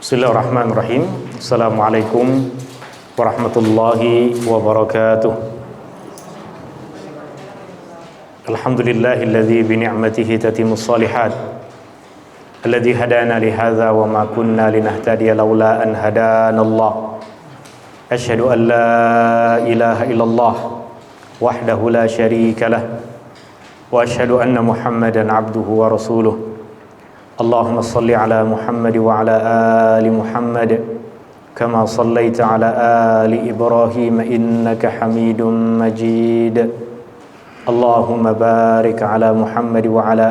Bismillahirrahmanirrahim. Assalamualaikum warahmatullahi wabarakatuh. Alhamdulillahilladzi bi ni'matihi tatimmus shalihat. Alladzi hadana li hadza wa ma kunna linahtadiya laula an hadanallah. Asyhadu an la ilaha illallah wahdahu la syarika lah. Wa asyhadu anna Muhammadan abduhu wa rasuluh. Allahumma salli ala Muhammad wa ala ali Muhammad kama sallaita ala ali Ibrahim innaka Hamidum Majid. Allahumma barik ala Muhammad wa ala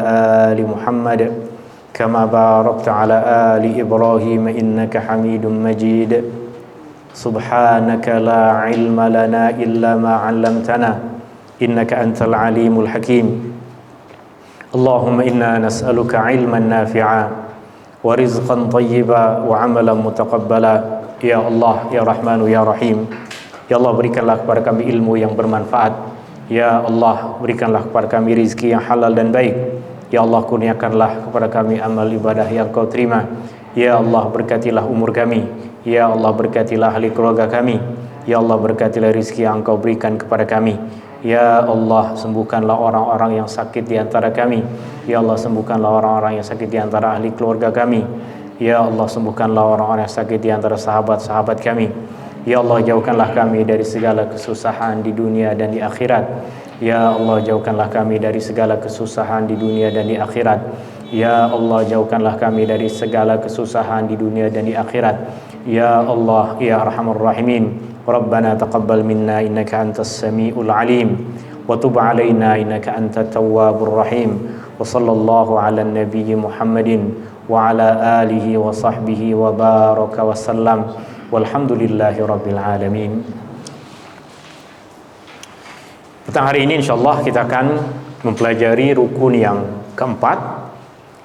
ali Muhammad kama barakta ala ali Ibrahim innaka Hamidum Majid. Subhanaka la ilma lana illa ma 'allamtana innaka antal alimul hakim. Allahumma inna nas'aluka ilman nafi'a wa rizqan tayyiba wa amalan mutaqabbala. Ya Allah, Ya Rahmanu, Ya Rahim. Ya Allah, berikanlah kepada kami ilmu yang bermanfaat. Ya Allah, berikanlah kepada kami rizki yang halal dan baik. Ya Allah, kurniakanlah kepada kami amal ibadah yang Kau terima. Ya Allah, berkatilah umur kami. Ya Allah, berkatilah ahli keluarga kami. Ya Allah, berkatilah rizki yang Kau berikan kepada kami. Ya Allah, sembuhkanlah orang-orang yang sakit di antara kami. Ya Allah, sembuhkanlah orang-orang yang sakit di antara ahli keluarga kami. Ya Allah, sembuhkanlah orang-orang yang sakit di antara sahabat-sahabat kami. Ya Allah, jauhkanlah kami dari segala kesusahan di dunia dan di akhirat. Ya Allah, jauhkanlah kami dari segala kesusahan di dunia dan di akhirat. Ya Allah, jauhkanlah kami dari segala kesusahan di dunia dan di akhirat. Ya Allah, Ya Arhamar Rahimin. Rabbana taqabbal minna innaka antas samiul alim wa tub alaina innaka antat tawwabur rahim. Wa sallallahu ala nabiyyi Muhammadin wa ala alihi wa sahbihi wa baraka wa sallam. Walhamdulillahi rabbil alamin. Petang hari ini insyaallah kita akan mempelajari rukun yang keempat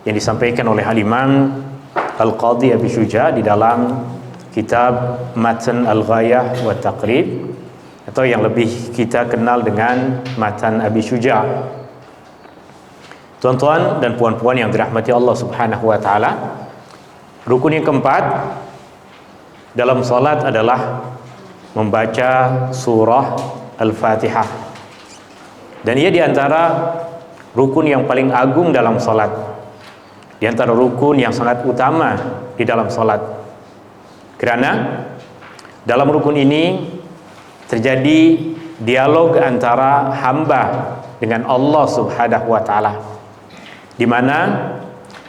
yang disampaikan oleh Al-Imam Al-Qadhi Abi Syuja di dalam kitab Matan Al-Ghayah wa Taqrib, atau yang lebih kita kenal dengan Matan Abi Syuja. Tuan-tuan dan puan-puan yang dirahmati Allah Subhanahu wa taala, rukun yang keempat dalam salat adalah membaca surah Al-Fatihah. Dan ia diantara rukun yang paling agung dalam salat, di antara rukun yang sangat utama di dalam salat. Kerana dalam rukun ini terjadi dialog antara hamba dengan Allah Subhanahu wa taala, di mana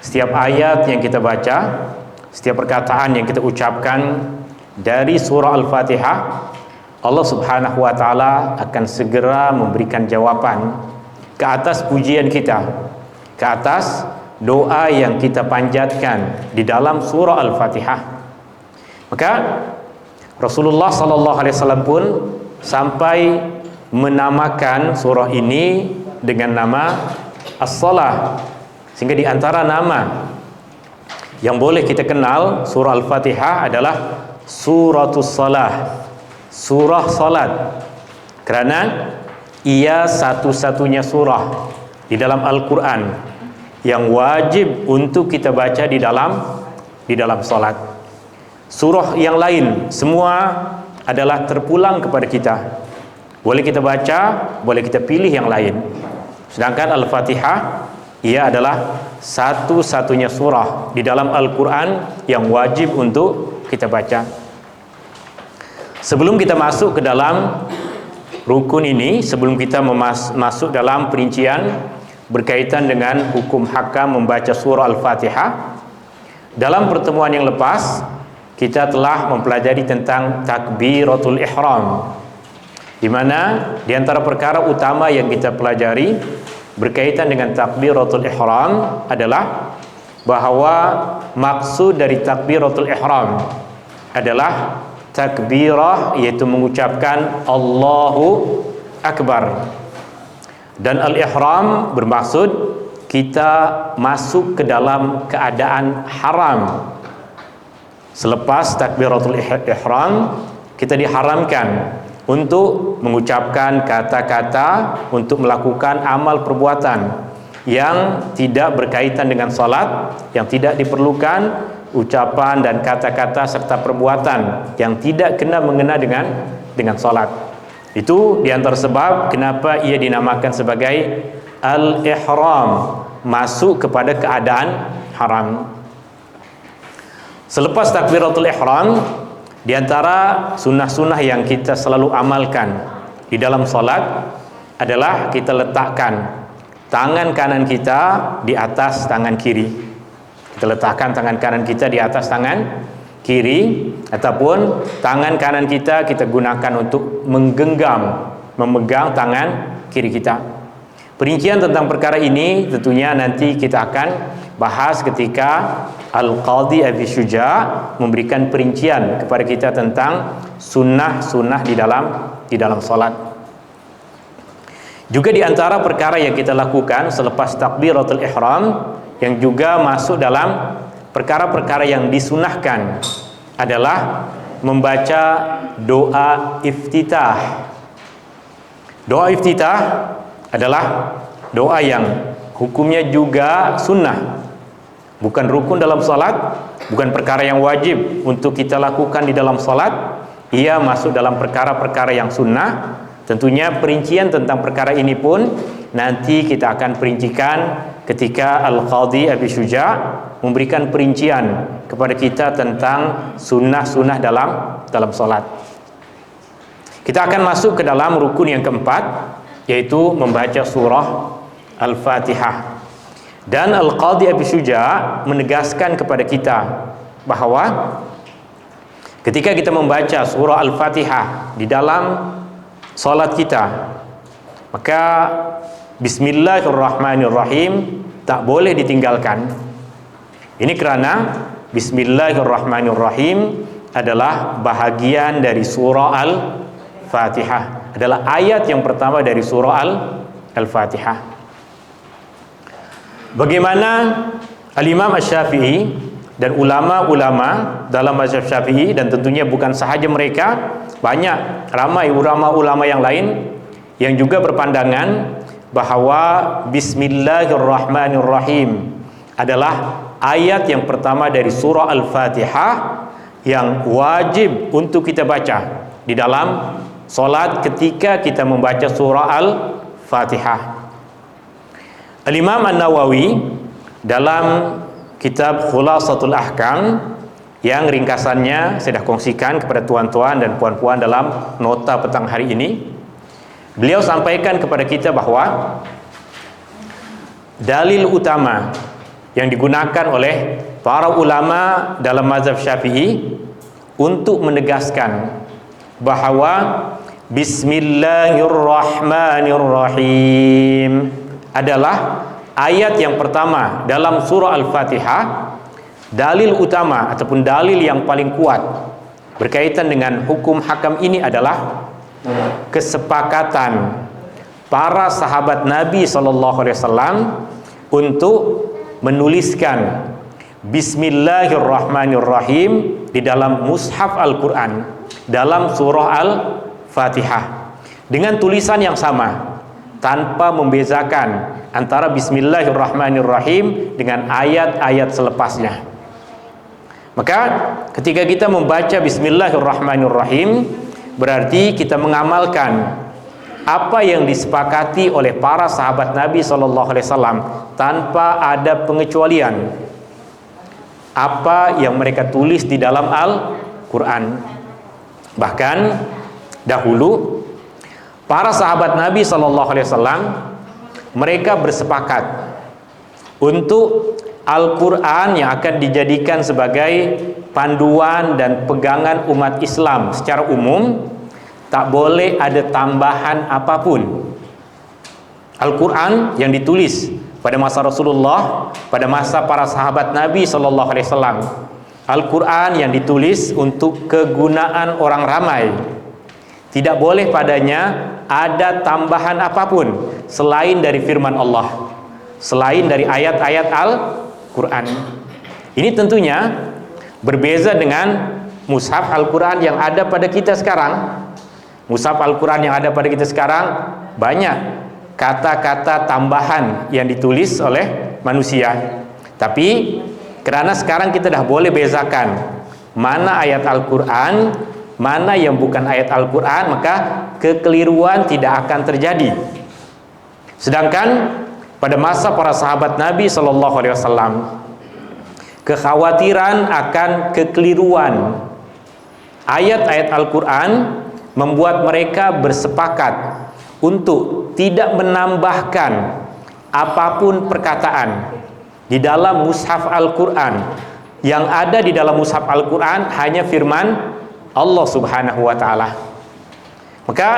setiap ayat yang kita baca, setiap perkataan yang kita ucapkan dari surah Al-Fatihah, Allah Subhanahu wa taala akan segera memberikan jawaban ke atas pujian kita, ke atas doa yang kita panjatkan di dalam surah Al-Fatihah. Maka Rasulullah sallallahu alaihi wasallam pun sampai menamakan surah ini dengan nama As-Salah, sehingga di antara nama yang boleh kita kenal surah Al-Fatihah adalah Suratus Salah, surah salat, kerana ia satu-satunya surah di dalam Al-Quran yang wajib untuk kita baca di dalam salat. Surah yang lain semua adalah terpulang kepada kita. Boleh kita baca, boleh kita pilih yang lain. Sedangkan Al-Fatihah, ia adalah satu-satunya surah di dalam Al-Quran yang wajib untuk kita baca. Sebelum kita masuk ke dalam rukun ini, sebelum kita masuk dalam perincian berkaitan dengan hukum hakam membaca surah Al-Fatihah, dalam pertemuan yang lepas kita telah mempelajari tentang takbiratul ihram, di mana di antara perkara utama yang kita pelajari berkaitan dengan takbiratul ihram adalah bahawa maksud dari takbiratul ihram adalah takbirah, yaitu mengucapkan Allahu Akbar. Dan al-ihram bermaksud kita masuk ke dalam keadaan haram. Selepas takbiratul ihram, kita diharamkan untuk mengucapkan kata-kata, untuk melakukan amal perbuatan yang tidak berkaitan dengan salat, yang tidak diperlukan ucapan dan kata-kata serta perbuatan yang tidak kena mengena dengan salat. Itu di antara sebab kenapa ia dinamakan sebagai al-ihram, masuk kepada keadaan haram. Selepas takbiratul ihram, di antara sunnah-sunnah yang kita selalu amalkan di dalam salat adalah kita letakkan tangan kanan kita di atas tangan kiri. Kita letakkan tangan kanan kita di atas tangan kiri, ataupun tangan kanan kita gunakan untuk memegang tangan kiri kita. Perincian tentang perkara ini tentunya nanti kita akan bahas ketika Al-Qadhi Abi Syuja' memberikan perincian kepada kita tentang sunnah-sunnah di dalam salat. Juga di antara perkara yang kita lakukan selepas takbiratul ihram yang juga masuk dalam perkara-perkara yang disunahkan adalah membaca doa iftitah. Doa iftitah adalah doa yang hukumnya juga sunnah, bukan rukun dalam salat, bukan perkara yang wajib untuk kita lakukan di dalam salat. Ia masuk dalam perkara-perkara yang sunnah. Tentunya perincian tentang perkara ini pun nanti kita akan perincikan ketika Al-Qadhi Abi Syuja' memberikan perincian kepada kita tentang sunnah-sunnah dalam salat. Kita akan masuk ke dalam rukun yang keempat, yaitu membaca surah Al-Fatihah. Dan Al-Qadhi Abi Syuja' menegaskan kepada kita bahwa ketika kita membaca surah Al-Fatihah di dalam salat kita, maka Bismillahirrahmanirrahim tak boleh ditinggalkan. Ini kerana Bismillahirrahmanirrahim adalah bahagian dari surah Al-Fatihah, adalah ayat yang pertama dari surah Al-Fatihah. Bagaimana Al-Imam Asy-Syafi'i dan ulama-ulama dalam mazhab Syafi'i, dan tentunya bukan sahaja mereka, ramai ulama-ulama yang lain yang juga berpandangan bahwa Bismillahirrahmanirrahim adalah ayat yang pertama dari surah Al-Fatihah yang wajib untuk kita baca di dalam solat ketika kita membaca surah Al-Fatihah. Al-Imam An-Nawawi dalam kitab Khulasatul Ahkam, yang ringkasannya saya dah kongsikan kepada tuan-tuan dan puan-puan dalam nota petang hari ini, beliau sampaikan kepada kita bahwa dalil utama yang digunakan oleh para ulama dalam mazhab Syafi'i untuk menegaskan bahwa Bismillahirrahmanirrahim adalah ayat yang pertama dalam surah Al-Fatihah, dalil utama ataupun dalil yang paling kuat berkaitan dengan hukum hakam ini adalah kesepakatan para sahabat Nabi SAW untuk menuliskan Bismillahirrahmanirrahim di dalam mushaf Al-Quran, dalam surah Al-Fatihah, dengan tulisan yang sama, tanpa membezakan antara Bismillahirrahmanirrahim dengan ayat-ayat selepasnya. Maka ketika kita membaca Bismillahirrahmanirrahim, berarti kita mengamalkan apa yang disepakati oleh para sahabat Nabi SAW tanpa ada pengecualian, apa yang mereka tulis di dalam Al-Quran. Bahkan dahulu para sahabat Nabi SAW mereka bersepakat untuk Al-Quran yang akan dijadikan sebagai panduan dan pegangan umat Islam secara umum, tak boleh ada tambahan apapun. Al-Quran yang ditulis pada masa Rasulullah, pada masa para sahabat Nabi SAW, Al-Quran yang ditulis untuk kegunaan orang ramai, tidak boleh padanya ada tambahan apapun selain dari firman Allah, selain dari ayat-ayat Al-Quran. Ini tentunya berbeza dengan mushaf Al-Quran yang ada pada kita sekarang. Mushaf Al-Quran yang ada pada kita sekarang banyak kata-kata tambahan yang ditulis oleh manusia. Tapi Karena sekarang kita dah boleh bezakan mana ayat Al-Quran, mana yang bukan ayat Al-Quran, maka kekeliruan tidak akan terjadi. Sedangkan pada masa para sahabat Nabi SAW, kekhawatiran akan kekeliruan ayat-ayat Al-Quran membuat mereka bersepakat untuk tidak menambahkan apapun perkataan di dalam mushaf Al-Quran. Yang ada di dalam mushaf Al-Quran hanya firman Allah Subhanahu wa ta'ala. Maka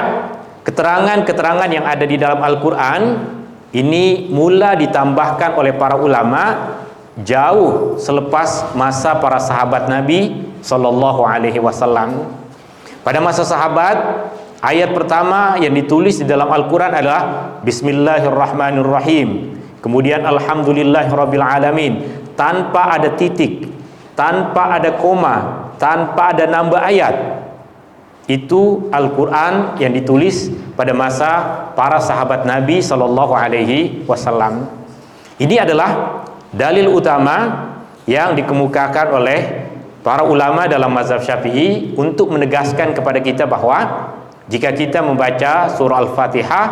keterangan-keterangan yang ada di dalam Al-Quran ini mula ditambahkan oleh para ulama jauh selepas masa para sahabat Nabi Sallallahu Alaihi Wasallam. Pada masa sahabat, ayat pertama yang ditulis di dalam Al-Quran adalah Bismillahirrahmanirrahim, kemudian Alhamdulillahirabbil alamin, tanpa ada titik, tanpa ada koma, tanpa ada nambah ayat. Itu Al-Quran yang ditulis pada masa para sahabat Nabi Sallallahu Alaihi Wasallam. Ini adalah dalil utama yang dikemukakan oleh para ulama dalam mazhab Syafi'i untuk menegaskan kepada kita bahwa jika kita membaca surah Al-Fatihah,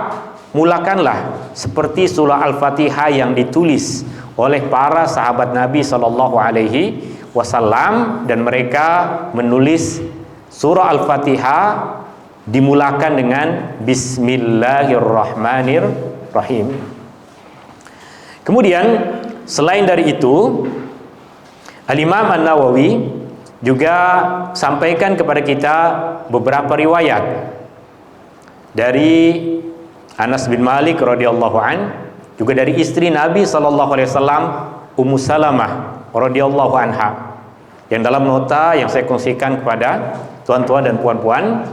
mulakanlah seperti surah Al-Fatihah yang ditulis oleh para sahabat Nabi Sallallahu Alaihi Wasallam, dan mereka menulis surah Al-Fatihah dimulakan dengan Bismillahirrahmanirrahim. Kemudian selain dari itu, Al-Imam An-Nawawi juga sampaikan kepada kita beberapa riwayat dari Anas bin Malik radhiyallahu an, juga dari istri Nabi sallallahu alaihi wasallam Ummu Salamah radhiyallahu anha, yang dalam nota yang saya kongsikan kepada tuan-tuan dan puan-puan,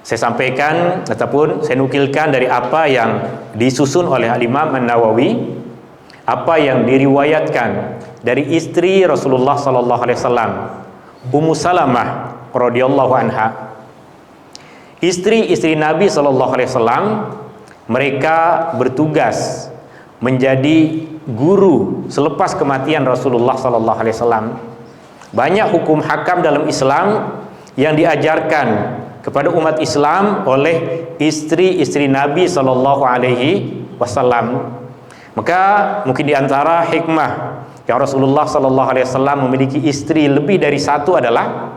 saya sampaikan ataupun saya nukilkan dari apa yang disusun oleh Al-Imam An-Nawawi, apa yang diriwayatkan dari istri Rasulullah sallallahu alaihi wasallam Ummu Salamah radhiyallahu anha. Istri-istri Nabi sallallahu alaihi wasallam, mereka bertugas menjadi guru selepas kematian Rasulullah sallallahu alaihi wasallam. Banyak hukum hakam dalam Islam yang diajarkan kepada umat Islam oleh istri-istri Nabi sallallahu alaihi wasallam. Maka mungkin di antara hikmah yang Rasulullah sallallahu alaihi wasallam memiliki istri lebih dari satu adalah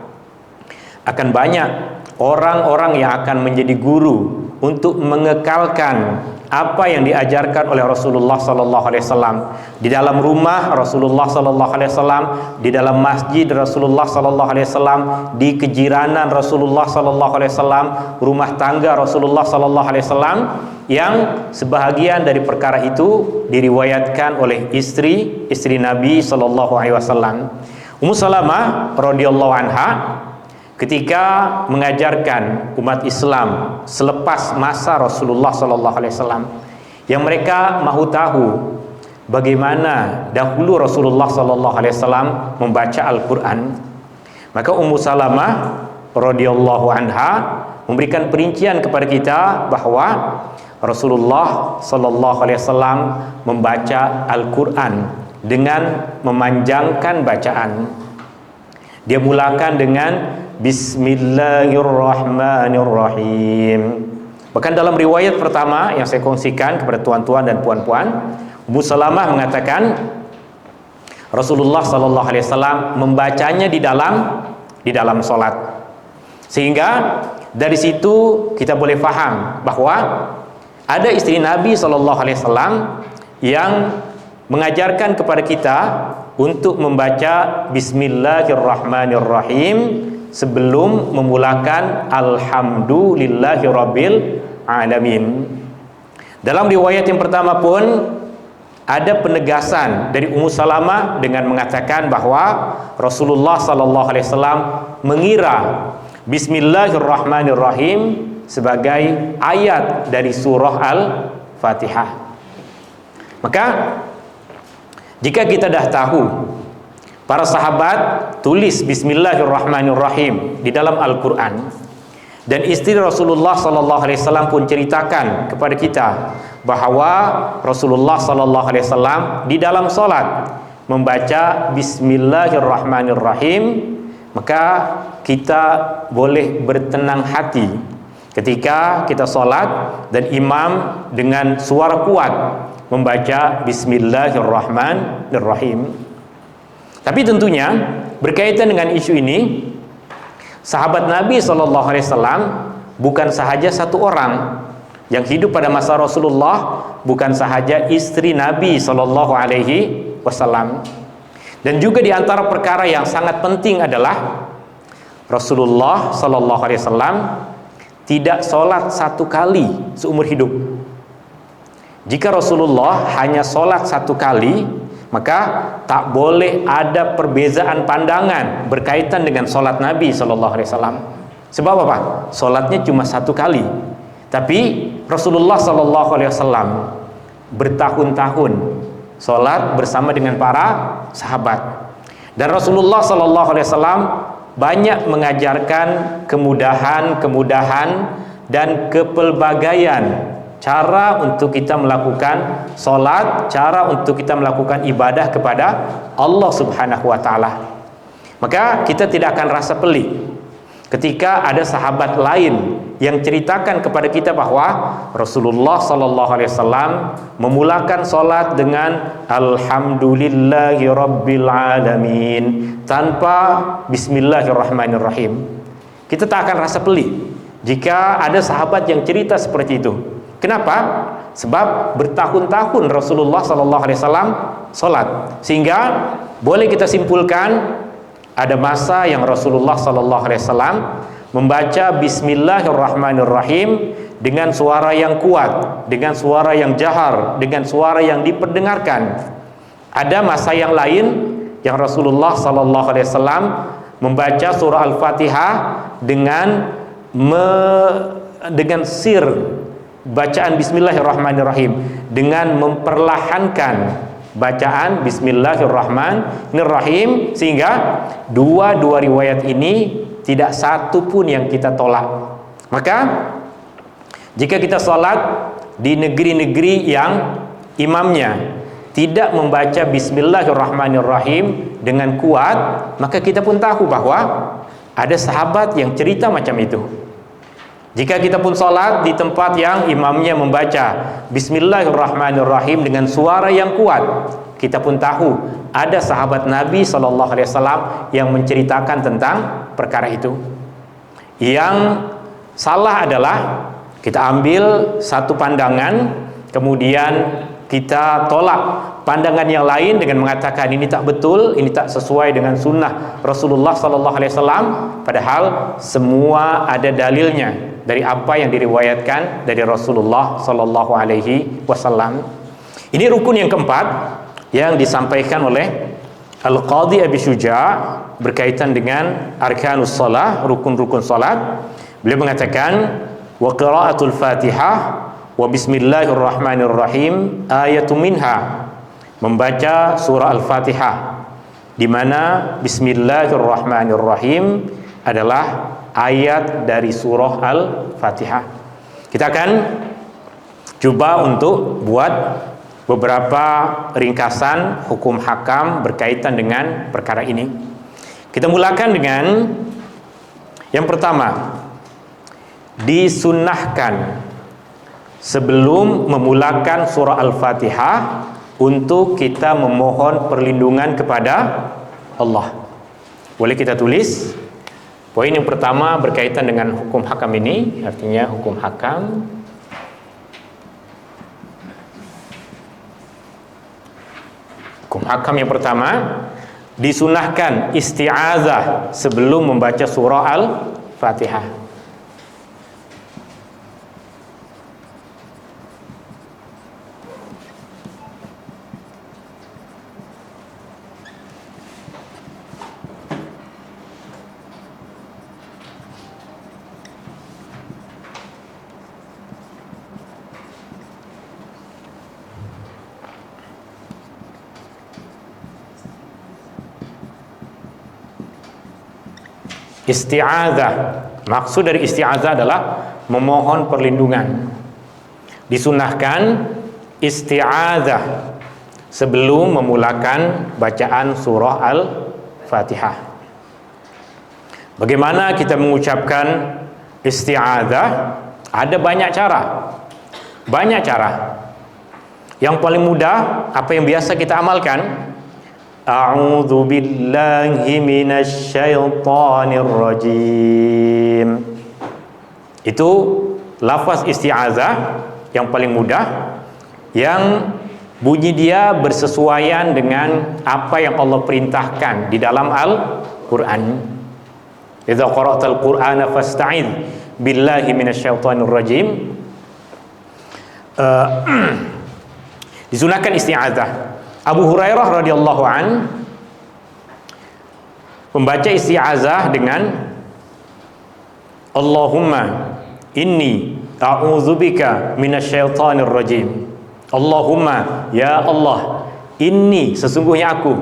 akan banyak orang-orang yang akan menjadi guru untuk mengekalkan apa yang diajarkan oleh Rasulullah sallallahu alaihi wasallam di dalam rumah Rasulullah sallallahu alaihi wasallam, di dalam masjid Rasulullah sallallahu alaihi wasallam, di kejiranan Rasulullah sallallahu alaihi wasallam, rumah tangga Rasulullah sallallahu alaihi wasallam, yang sebahagian dari perkara itu diriwayatkan oleh istri Nabi sallallahu alaihi wasallam. Ummu Salamah radhiyallahu anha ketika mengajarkan umat Islam selepas masa Rasulullah sallallahu alaihi wasallam, yang mereka mahu tahu bagaimana dahulu Rasulullah sallallahu alaihi wasallam membaca Al-Qur'an, maka Ummu Salamah radhiyallahu anha memberikan perincian kepada kita bahwa Rasulullah sallallahu alaihi wasallam membaca Al-Qur'an dengan memanjangkan bacaan. Dia mulakan dengan Bismillahirrahmanirrahim. Bahkan dalam riwayat pertama yang saya kongsikan kepada tuan-tuan dan puan-puan, Ummu Salamah mengatakan Rasulullah sallallahu alaihi wasallam membacanya di dalam salat. Sehingga dari situ kita boleh faham bahwa ada istri Nabi sallallahu alaihi wasallam yang mengajarkan kepada kita untuk membaca Bismillahirrahmanirrahim sebelum memulakan Alhamdulillahirabbil alamin. Dalam riwayat yang pertama pun ada penegasan dari Ummu Salamah dengan mengatakan bahwa Rasulullah sallallahu alaihi wasallam mengira Bismillahirrahmanirrahim sebagai ayat dari surah Al-Fatihah. Maka jika kita dah tahu para sahabat tulis Bismillahirrahmanirrahim di dalam Al-Quran, dan istri Rasulullah sallallahu alaihi wasallam pun ceritakan kepada kita bahwa Rasulullah sallallahu alaihi wasallam di dalam salat membaca Bismillahirrahmanirrahim, maka kita boleh bertenang hati ketika kita sholat dan imam dengan suara kuat membaca Bismillahirrahmanirrahim. Tapi tentunya berkaitan dengan isu ini, sahabat Nabi SAW bukan sahaja satu orang yang hidup pada masa Rasulullah, bukan sahaja istri Nabi SAW. Dan juga di antara perkara yang sangat penting adalah Rasulullah SAW tidak sholat satu kali seumur hidup. Jika Rasulullah hanya sholat satu kali, maka tak boleh ada perbezaan pandangan berkaitan dengan sholat Nabi SAW. Sebab apa? Sholatnya cuma satu kali. Tapi Rasulullah SAW bertahun-tahun sholat bersama dengan para sahabat. Dan Rasulullah SAW banyak mengajarkan kemudahan-kemudahan dan kepelbagaian cara untuk kita melakukan sholat, cara untuk kita melakukan ibadah kepada Allah Subhanahu wa Ta'ala. Maka kita tidak akan rasa pelik ketika ada sahabat lain yang ceritakan kepada kita bahwa Rasulullah SAW memulakan sholat dengan Alhamdulillahi Rabbil Alamin tanpa Bismillahirrahmanirrahim. Kita tak akan rasa pelik jika ada sahabat yang cerita seperti itu. Kenapa? Sebab bertahun-tahun Rasulullah SAW sholat, sehingga boleh kita simpulkan ada masa yang Rasulullah SAW membaca Bismillahirrahmanirrahim dengan suara yang kuat, dengan suara yang jahar, dengan suara yang diperdengarkan. Ada masa yang lain yang Rasulullah SAW membaca surah Al-Fatihah dengan sir bacaan Bismillahirrahmanirrahim, dengan memperlahankan bacaan Bismillahirrahmanirrahim, sehingga dua riwayat ini tidak satu pun yang kita tolak. Maka jika kita sholat di negeri-negeri yang imamnya tidak membaca Bismillahirrahmanirrahim dengan kuat, maka kita pun tahu bahwa ada sahabat yang cerita macam itu. Jika kita pun sholat di tempat yang imamnya membaca Bismillahirrahmanirrahim dengan suara yang kuat, kita pun tahu ada sahabat Nabi SAW yang menceritakan tentang perkara itu. Yang salah adalah kita ambil satu pandangan, kemudian kita tolak pandangan yang lain dengan mengatakan ini tak betul, ini tak sesuai dengan sunnah Rasulullah SAW. Padahal semua ada dalilnya dari apa yang diriwayatkan dari Rasulullah SAW. Ini rukun yang keempat yang disampaikan oleh Al-Qadhi Abi Syuja' berkaitan dengan arkanus salah, rukun-rukun salat. Beliau mengatakan wa qiraatul Fatihah wa bismillahirrahmanirrahim ayatun minha, membaca surah Al-Fatihah di mana bismillahirrahmanirrahim adalah ayat dari surah Al-Fatihah. Kita akan coba untuk buat beberapa ringkasan hukum hakam berkaitan dengan perkara ini. Kita mulakan dengan yang pertama, disunnahkan sebelum memulakan surah Al-Fatihah untuk kita memohon perlindungan kepada Allah. Boleh kita tulis? Poin yang pertama berkaitan dengan hukum hakam ini, artinya hukum hakam. Hukum hakam yang pertama, disunahkan isti'azah sebelum membaca surah Al-Fatihah. Isti'adzah, maksud dari isti'adzah adalah memohon perlindungan. Disunahkan isti'adzah sebelum memulakan bacaan surah Al-Fatihah. Bagaimana kita mengucapkan isti'adzah? Ada banyak cara. Banyak cara. Yang paling mudah, apa yang biasa kita amalkan? A'udzu billahi minasyaitonir rajim. Itu lafaz isti'adzah yang paling mudah, yang bunyi dia bersesuaian dengan apa yang Allah perintahkan di dalam Al-Qur'an. Idza qara'tal Qur'ana fasta'idz billahi minasyaitonir rajim. Disunahkan isti'adzah. Abu Hurairah radhiyallahu an membaca isti'adzah dengan Allahumma inni a'udzubika minasyaitonir rajim. Allahumma, ya Allah, inni, sesungguhnya aku,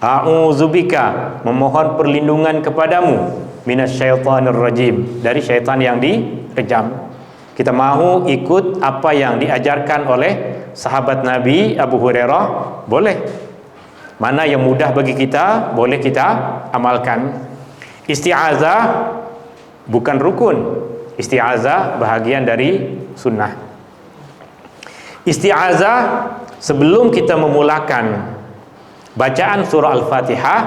a'udzubika, memohon perlindungan kepadamu, minasyaitonir rajim, dari syaitan yang direjam. Kita mahu ikut apa yang diajarkan oleh sahabat Nabi Abu Hurairah, boleh. Mana yang mudah bagi kita, boleh kita amalkan. Isti'adzah bukan rukun. Isti'adzah bahagian dari sunnah. Isti'adzah sebelum kita memulakan bacaan surah Al-Fatihah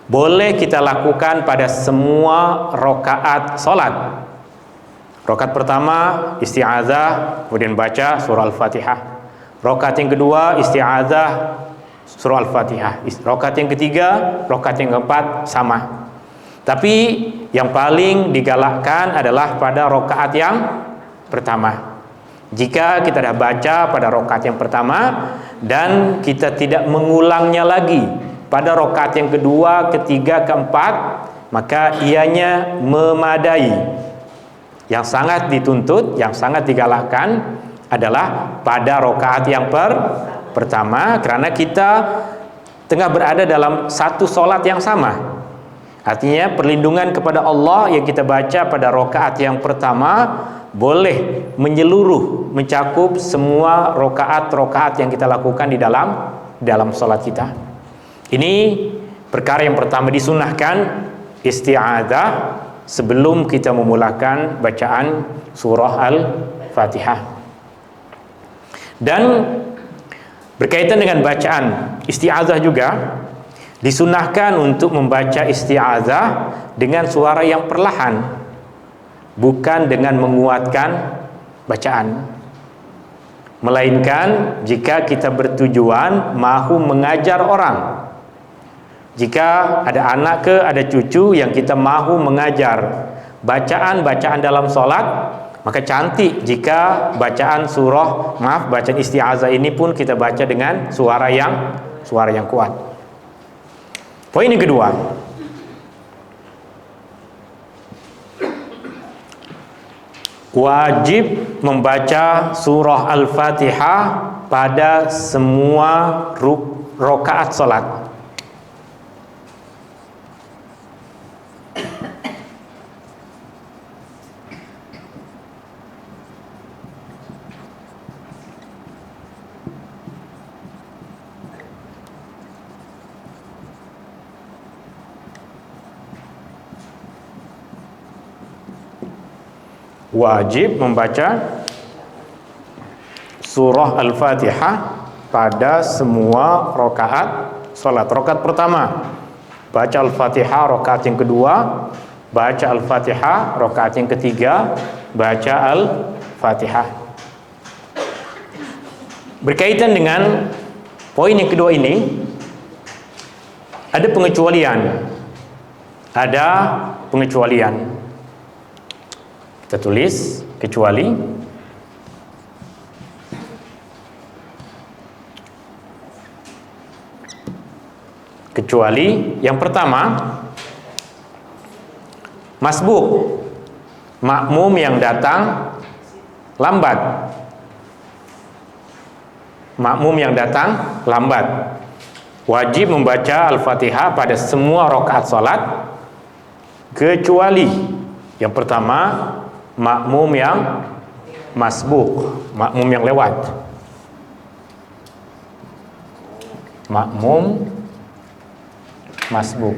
boleh kita lakukan pada semua rakaat salat. Rakaat pertama isti'adzah, kemudian baca surah Al-Fatihah. Rakaat yang kedua isti'adzah, surah Al-Fatihah. Rakaat yang ketiga, rakaat yang keempat sama. Tapi yang paling digalakkan adalah pada rakaat yang pertama. Jika kita dah baca pada rakaat yang pertama dan kita tidak mengulangnya lagi pada rakaat yang kedua, ketiga, keempat, maka ianya memadai. Yang sangat dituntut, yang sangat digalakkan adalah pada rakaat yang pertama, karena kita tengah berada dalam satu solat yang sama. Artinya perlindungan kepada Allah yang kita baca pada rakaat yang pertama boleh menyeluruh, mencakup semua rakaat-rakaat yang kita lakukan di dalam salat kita. Ini perkara yang pertama, disunahkan isti'adzah sebelum kita memulakan bacaan surah Al-Fatihah. Dan berkaitan dengan bacaan isti'adzah juga, disunahkan untuk membaca isti'adzah dengan suara yang perlahan, bukan dengan menguatkan bacaan, melainkan jika kita bertujuan mahu mengajar orang. Jika ada anak ke ada cucu yang kita mahu mengajar bacaan-bacaan dalam solat, maka cantik jika bacaan bacaan isti'adzah ini pun kita baca dengan suara yang kuat. Poin yang kedua, wajib membaca surah Al-Fatihah pada semua rakaat salat. Wajib membaca surah Al-Fatihah pada semua rakaat salat. Rakaat pertama baca Al-Fatihah, rakaat yang kedua baca Al-Fatihah, rakaat yang ketiga baca Al-Fatihah. Berkaitan dengan poin yang kedua ini, ada pengecualian. Kita tulis kecuali. Kecuali yang pertama, masbuk, makmum yang datang lambat. Makmum yang datang lambat wajib membaca Al-Fatihah pada semua rakaat salat, kecuali yang pertama, makmum yang masbuk, makmum yang lewat. makmum masbuk.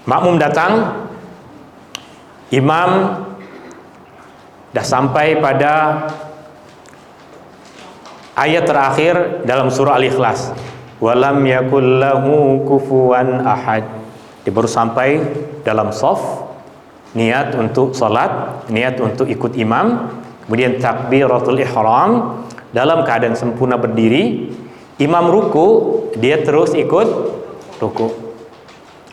Makmum datang, imam dah sampai pada ayat terakhir dalam surah Al-Ikhlas. Walam yakul lahu kufuwan ahad. Dia baru sampai dalam shaf, niat untuk salat, niat untuk ikut imam, kemudian takbiratul ihram dalam keadaan sempurna berdiri. Imam ruku, dia terus ikut ruku.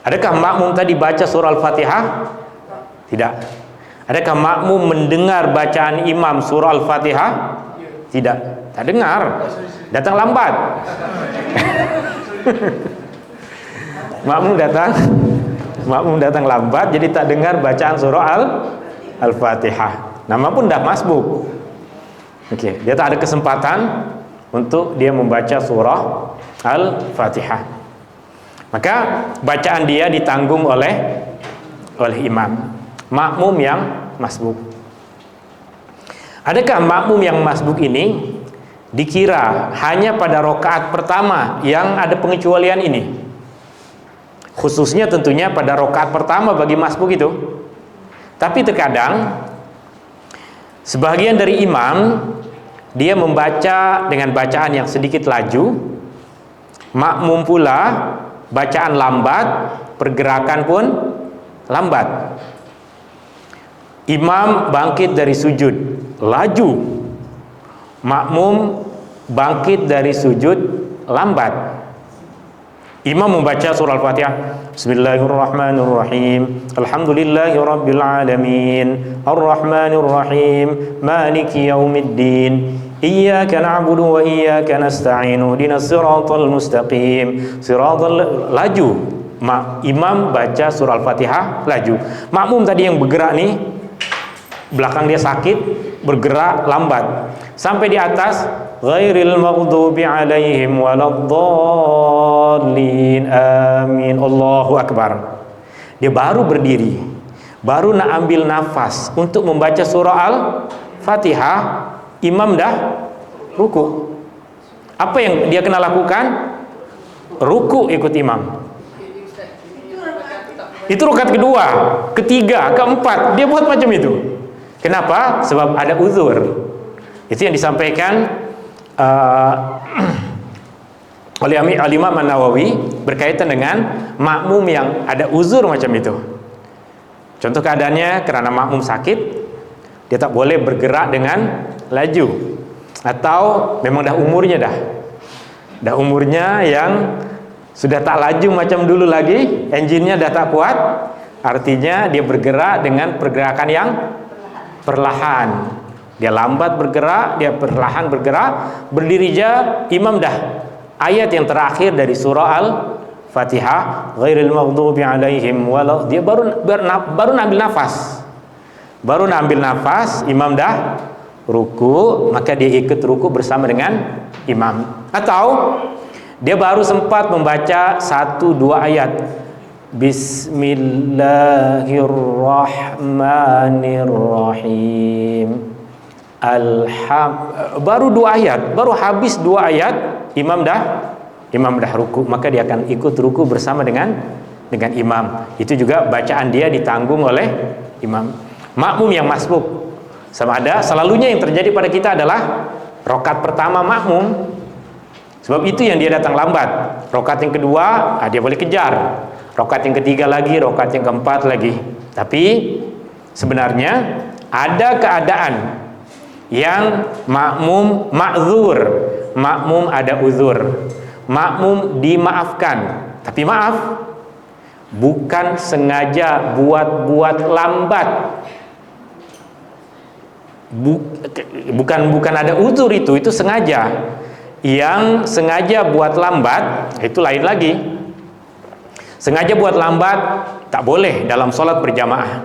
Adakah makmum tadi baca surah Al-Fatihah? Tidak. Adakah makmum mendengar bacaan imam surah Al-Fatihah? Tidak. Tak dengar. Datang lambat. Makmum datang lambat, jadi tak dengar bacaan surah Al-Fatihah. Nama pun dah masbuk. Okey, dia tak ada kesempatan untuk dia membaca surah Al-Fatihah. Maka bacaan dia ditanggung oleh imam, makmum yang masbuk. Adakah makmum yang masbuk ini dikira hanya pada rakaat pertama yang ada pengecualian ini? Khususnya tentunya pada rakaat pertama bagi masbuk itu. Tapi terkadang sebagian dari imam dia membaca dengan bacaan yang sedikit laju, makmum pula bacaan lambat, pergerakan pun lambat. Imam bangkit dari sujud laju, makmum bangkit dari sujud lambat. Imam membaca surah Al-Fatihah, Bismillahirrahmanirrahim, Alhamdulillahirabbil alamin, Arrahmanirrahim, Maliki yaumiddin, Iyyaka na'budu wa iyyaka nasta'in, ihdinas siratal mustaqim, laju. Imam baca surah Al-Fatihah laju. Makmum tadi yang bergerak nih, belakang dia sakit, bergerak lambat. Sampai di atas, ghairil maghdubi alaihim waladdallin, amin, Allahu akbar. Dia baru berdiri, baru nak ambil nafas untuk membaca surah Al-Fatihah, imam dah ruku. Apa yang dia kena lakukan? Ruku ikut imam. Itu rakaat kedua, ketiga, keempat, dia buat macam itu. Kenapa? Sebab ada uzur. Itu yang disampaikan oleh Al-Imam An-Nawawi berkaitan dengan makmum yang ada uzur macam itu. Contoh keadaannya karena makmum sakit, dia tak boleh bergerak dengan laju, atau memang dah umurnya yang sudah tak laju macam dulu lagi, engine-nya dah tak kuat, artinya dia bergerak dengan pergerakan yang perlahan. Dia lambat bergerak, dia perlahan bergerak, berdiri je imam dah ayat yang terakhir dari surah Al-Fatihah, ghairil maghdubi alaihim wala, dia baru ambil nafas. Baru nak ambil nafas, imam dah ruku, maka dia ikut ruku bersama dengan imam. Atau dia baru sempat membaca 1-2 ayat, Bismillahirrahmanirrahim, baru 2 ayat, baru habis 2 ayat, imam dah ruku, maka dia akan ikut ruku bersama dengan imam. Itu juga bacaan dia ditanggung oleh imam. Makmum yang masbuk sama ada, selalunya yang terjadi pada kita adalah rakaat pertama makmum, sebab itu yang dia datang lambat. Rakaat yang kedua dia boleh kejar, rakaat yang ketiga lagi, rakaat yang keempat lagi. Tapi sebenarnya ada keadaan yang makmum ma'zur, makmum ada uzur, makmum dimaafkan. Tapi maaf, bukan sengaja buat lambat. Bukan ada uzur, itu sengaja. Yang sengaja buat lambat itu lain lagi. Sengaja buat lambat tak boleh dalam solat berjamaah.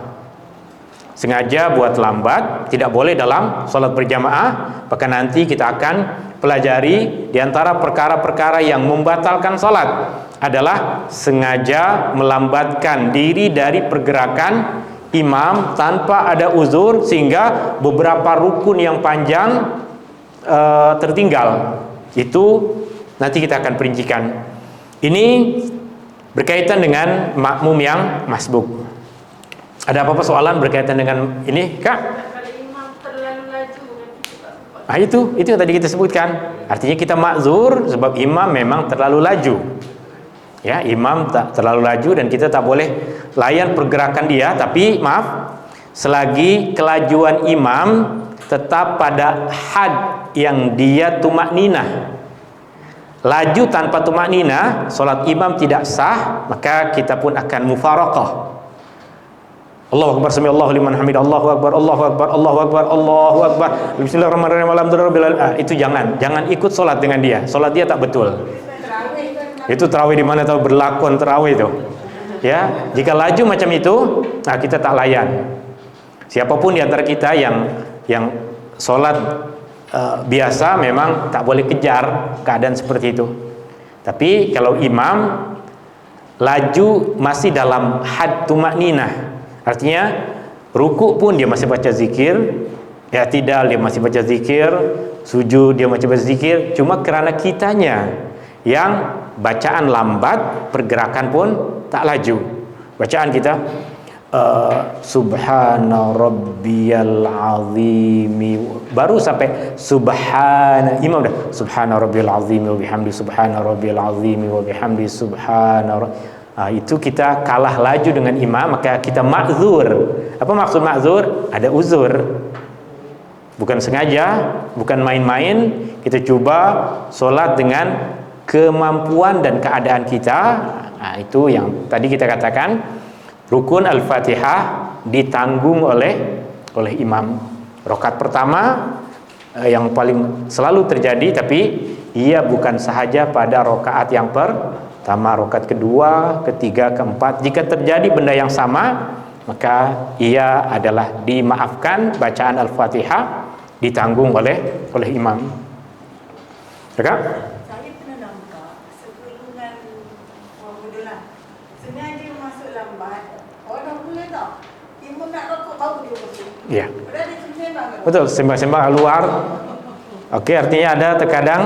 Sengaja buat lambat tidak boleh dalam solat berjamaah. Bahkan nanti kita akan pelajari di antara perkara-perkara yang membatalkan solat adalah sengaja melambatkan diri dari pergerakan imam tanpa ada uzur sehingga beberapa rukun yang panjang tertinggal. Itu nanti kita akan perincikan. Ini berkaitan dengan makmum yang masbuk. Ada apa-apa soalan berkaitan dengan ini, Kak? Kalau imam terlalu laju nanti kita lupa. Itu yang tadi kita sebutkan. Artinya kita makzur sebab imam memang terlalu laju. Ya, imam tak terlalu laju dan kita tak boleh layan pergerakan dia, tapi maaf, selagi kelajuan imam tetap pada had yang dia tumakninah. Laju tanpa tumakninah, solat imam tidak sah, maka kita pun akan mufaraqah. Allahu akbar, sami Allahu liman hamidah, Allahu akbar, Allahu akbar, Allahu akbar, Allahu akbar. Bismillahirrahmanirrahim, alhamdulillahirabbil alamin. Itu jangan ikut solat dengan dia. Solat dia tak betul. Itu tarawih di mana tahu berlakon tarawih itu. Ya, jika laju macam itu, nah kita tak layan. Siapapun di antara kita yang solat biasa memang tak boleh kejar keadaan seperti itu. Tapi kalau imam laju masih dalam had tumakninah, artinya ruku pun dia masih baca zikir, i'tidal dia masih baca zikir, sujud dia masih baca zikir, cuma kerana kitanya yang bacaan lambat, pergerakan pun tak laju. Bacaan kita subhana rabbiyal azimi, baru sampai subhana, imam dah subhana rabbiyal azimi wa bihamdi, subhana rabbiyal azimi wa bihamdi, subhana itu kita kalah laju dengan imam, maka kita ma'zur. Apa maksud ma'zur? Ada uzur, bukan sengaja, bukan main-main. Kita cuba solat dengan kemampuan dan keadaan kita. Nah, itu yang tadi kita katakan, rukun Al-Fatihah ditanggung oleh imam. Rakaat pertama yang paling selalu terjadi, tapi ia bukan sahaja pada rakaat yang pertama, rakaat kedua, ketiga, keempat. Jika terjadi benda yang sama, maka ia adalah dimaafkan, bacaan Al-Fatihah ditanggung oleh imam. Kak? Ya, betul, sembah-sembah luar. Oke, artinya ada terkadang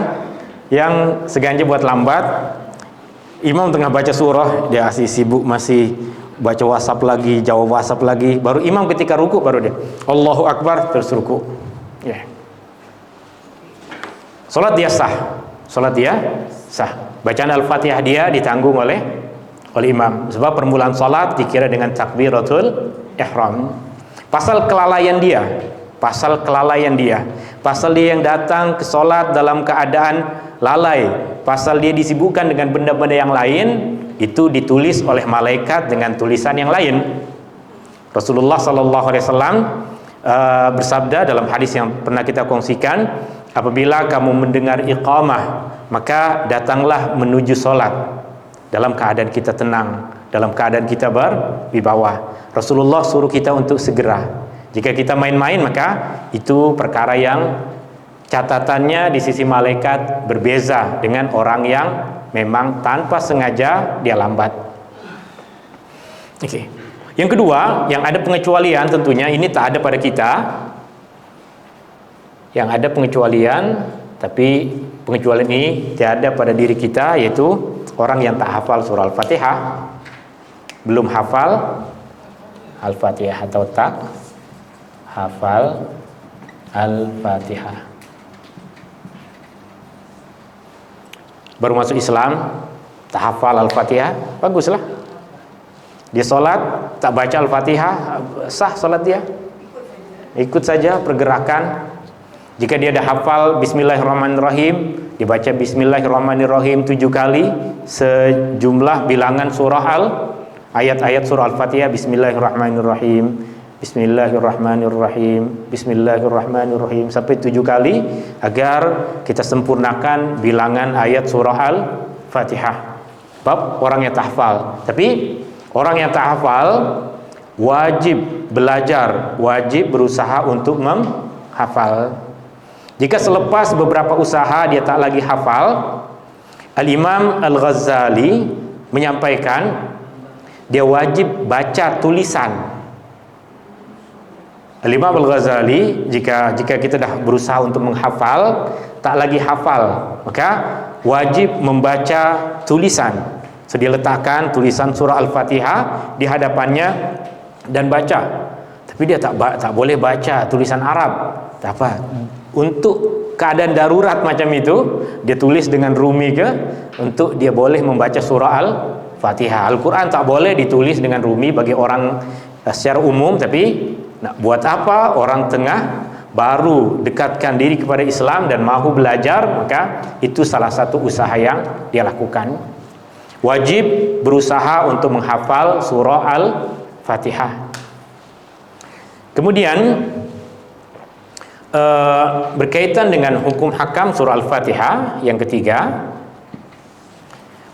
yang sengaja buat lambat. Imam tengah baca surah, dia masih sibuk, masih baca WhatsApp lagi, jawab WhatsApp lagi. Baru imam ketika ruku, baru dia Allahu Akbar, terus ruku. Ya, solat dia sah, solat dia sah. Bacaan Al-Fatihah dia ditanggung oleh imam. Sebab permulaan solat dikira dengan takbiratul ihram. Pasal kelalaian dia, pasal dia yang datang ke solat dalam keadaan lalai, pasal dia disibukkan dengan benda-benda yang lain, itu ditulis oleh malaikat dengan tulisan yang lain. Rasulullah SAW bersabda dalam hadis yang pernah kita kongsikan, apabila kamu mendengar iqamah, maka datanglah menuju solat dalam keadaan kita tenang, dalam keadaan kita berwibawa. Rasulullah suruh kita untuk segera. Jika kita main-main, maka itu perkara yang catatannya di sisi malaikat berbeza dengan orang yang memang tanpa sengaja dia lambat. Oke. Yang kedua, yang ada pengecualian, tentunya ini tak ada pada kita. Yang ada pengecualian, tapi pengecualian ini tidak ada pada diri kita, yaitu orang yang tak hafal surah Al-Fatihah, belum hafal Al-Fatihah atau tak hafal Al-Fatihah, baru masuk Islam, tak hafal Al-Fatihah, baguslah. Dia solat tak baca Al-Fatihah, sah solat dia, ikut saja pergerakan. Jika dia dah hafal Bismillahirrahmanirrahim, dibaca Bismillahirrahmanirrahim 7 kali, sejumlah bilangan surah ayat-ayat surah Al-Fatihah, Bismillahirrahmanirrahim, Bismillahirrahmanirrahim, Bismillahirrahmanirrahim, sampai 7 kali, agar kita sempurnakan bilangan ayat surah Al-Fatihah. Bab orang yang tak hafal. Tapi orang yang tak hafal wajib belajar, wajib berusaha untuk menghafal. Jika selepas beberapa usaha dia tak lagi hafal, Al-Imam Al-Ghazali menyampaikan dia wajib baca tulisan. Al-Imam Al-Ghazali, jika kita dah berusaha untuk menghafal, tak lagi hafal, maka wajib membaca tulisan. So, dia letakkan tulisan surah Al-Fatihah di hadapannya dan baca. Tapi dia tak boleh baca tulisan Arab. Tak apa. Untuk keadaan darurat macam itu, dia tulis dengan Rumi ke, untuk dia boleh membaca surah Al-Fatihah. Al-Quran tak boleh ditulis dengan Rumi bagi orang secara umum, tapi nak buat apa orang tengah baru dekatkan diri kepada Islam dan mahu belajar, maka itu salah satu usaha yang dia lakukan. Wajib berusaha untuk menghafal surah Al-Fatihah. Kemudian berkaitan dengan hukum hakam surah Al-Fatihah yang ketiga,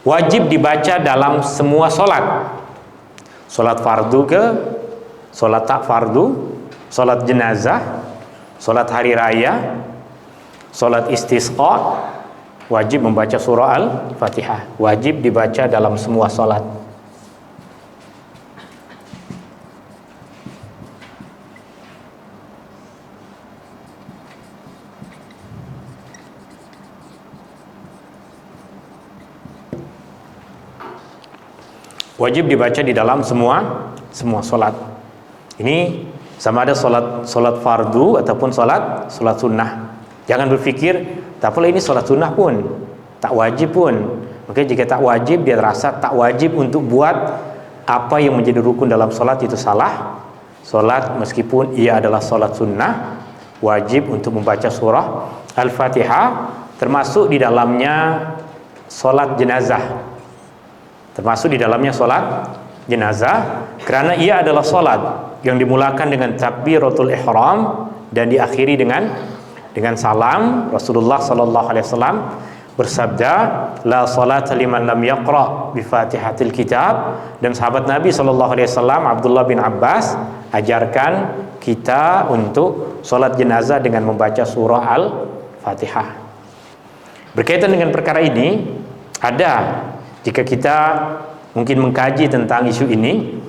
wajib dibaca dalam semua solat. Solat fardu ke, solat tak fardu, solat jenazah, solat hari raya, solat istisqa, wajib membaca surah Al-Fatihah. Wajib dibaca dalam semua solat. Wajib dibaca di dalam semua solat. Ini sama ada solat fardu ataupun solat sunnah. Jangan berfikir tak apalah ini solat sunnah pun, tak wajib pun. Maka jika tak wajib, dia rasa tak wajib untuk buat apa yang menjadi rukun dalam solat, itu salah. Solat meskipun ia adalah solat sunnah, wajib untuk membaca surah Al-Fatihah, termasuk di dalamnya solat jenazah. Termasuk di dalamnya solat jenazah, karena ia adalah solat yang dimulakan dengan takbiratul ihram dan diakhiri dengan salam. Rasulullah sallallahu alaihi wasallam bersabda, la salata liman lam yaqra bi Fatihatil kitab. Dan sahabat Nabi sallallahu alaihi wasallam Abdullah bin Abbas ajarkan kita untuk solat jenazah dengan membaca surah Al-Fatihah. Berkaitan dengan perkara ini, ada, jika kita mungkin mengkaji tentang isu ini,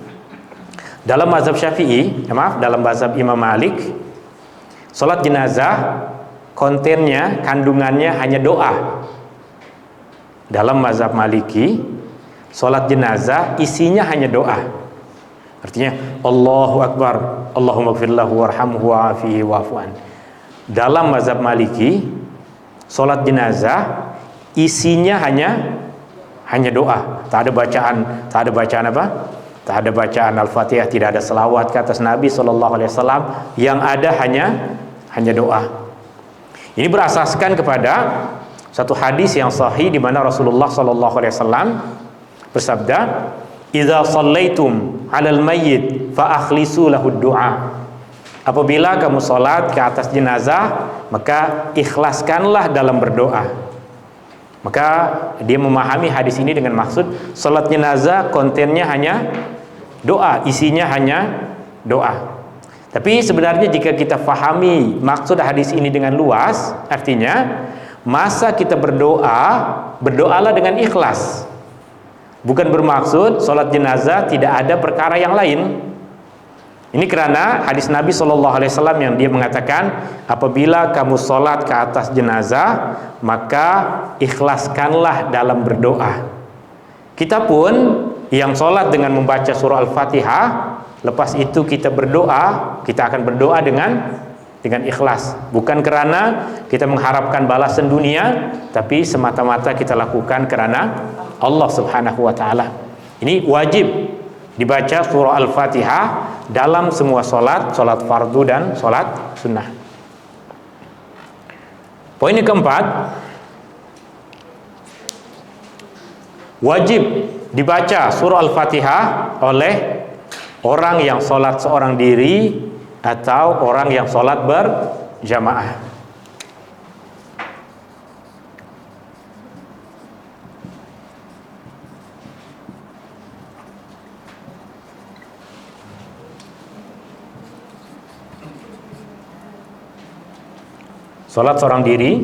dalam mazhab Syafi'i, dalam mazhab Imam Malik, solat jenazah kontennya, kandungannya hanya doa. Dalam mazhab Maliki, solat jenazah isinya hanya doa. Artinya Allahu Akbar, Allahumma gfirlahu warhamhu wa'afihi wa'fu'an. Dalam mazhab Maliki, solat jenazah isinya hanya doa. Tak ada bacaan apa? Tak ada bacaan Al-Fatihah, tidak ada selawat ke atas Nabi SAW. Yang ada hanya doa. Ini berasaskan kepada satu hadis yang sahih di mana Rasulullah SAW bersabda, "Idza shallaitum 'alal mayyit fa akhlisu lahu du'a." Apabila kamu salat ke atas jenazah, maka ikhlaskanlah dalam berdoa. Maka dia memahami hadis ini dengan maksud salat jenazah kontennya hanya doa, isinya hanya doa. Tapi sebenarnya jika kita fahami maksud hadis ini dengan luas, artinya masa kita berdoalah dengan ikhlas. Bukan bermaksud salat jenazah tidak ada perkara yang lain. Ini karena hadis Nabi SAW yang dia mengatakan, apabila kamu sholat ke atas jenazah, maka ikhlaskanlah dalam berdoa. Kita pun yang sholat dengan membaca surah Al-Fatihah, lepas itu kita berdoa, kita akan berdoa dengan ikhlas. Bukan kerana kita mengharapkan balasan dunia, tapi semata-mata kita lakukan kerana Allah Subhanahu wa Ta'ala. Ini wajib dibaca surah Al-Fatihah dalam semua solat fardu dan solat sunnah. Poin yang keempat, wajib dibaca surah Al-Fatihah oleh orang yang solat seorang diri atau orang yang solat berjamaah. Salat seorang diri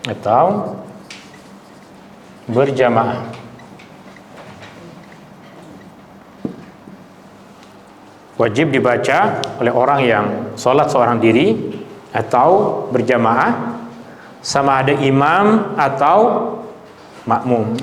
atau berjamaah. wajib dibaca oleh orang yang sholat seorang diri atau berjamaah, sama ada imam atau makmum.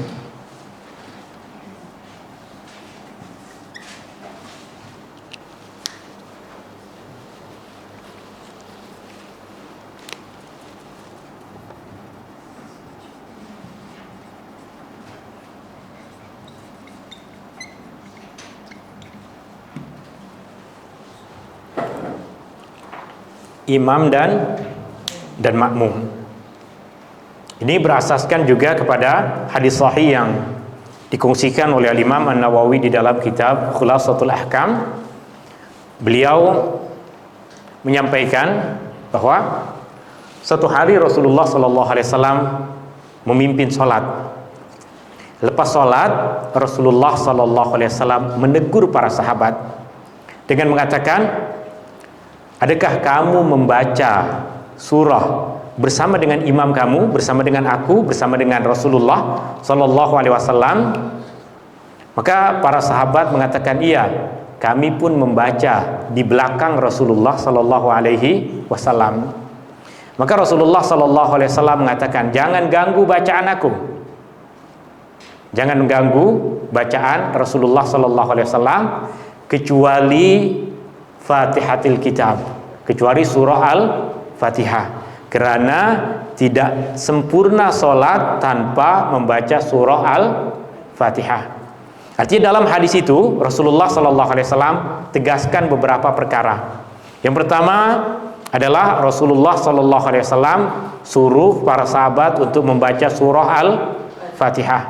Imam dan makmum. Ini berasaskan juga kepada hadis sahih yang dikongsikan oleh Imam An-Nawawi di dalam kitab Khulasatul Ahkam. Beliau menyampaikan bahwa suatu hari Rasulullah SAW memimpin sholat. Lepas sholat, Rasulullah SAW menegur para sahabat dengan mengatakan, adakah kamu membaca surah bersama dengan imam kamu, bersama dengan aku, bersama dengan Rasulullah Sallallahu Alaihi Wasallam? Maka para sahabat mengatakan, iya, kami pun membaca di belakang Rasulullah Sallallahu Alaihi Wasallam. Maka Rasulullah Sallallahu Alaihi Wasallam mengatakan, jangan ganggu bacaan aku, jangan ganggu bacaan Rasulullah Sallallahu Alaihi Wasallam, kecuali Fatihatil Kitab, kecuali surah Al-Fatihah, karena tidak sempurna sholat tanpa membaca surah Al-Fatihah. Artinya dalam hadis itu Rasulullah SAW tegaskan beberapa perkara. Yang pertama adalah Rasulullah SAW suruh para sahabat untuk membaca surah Al-Fatihah.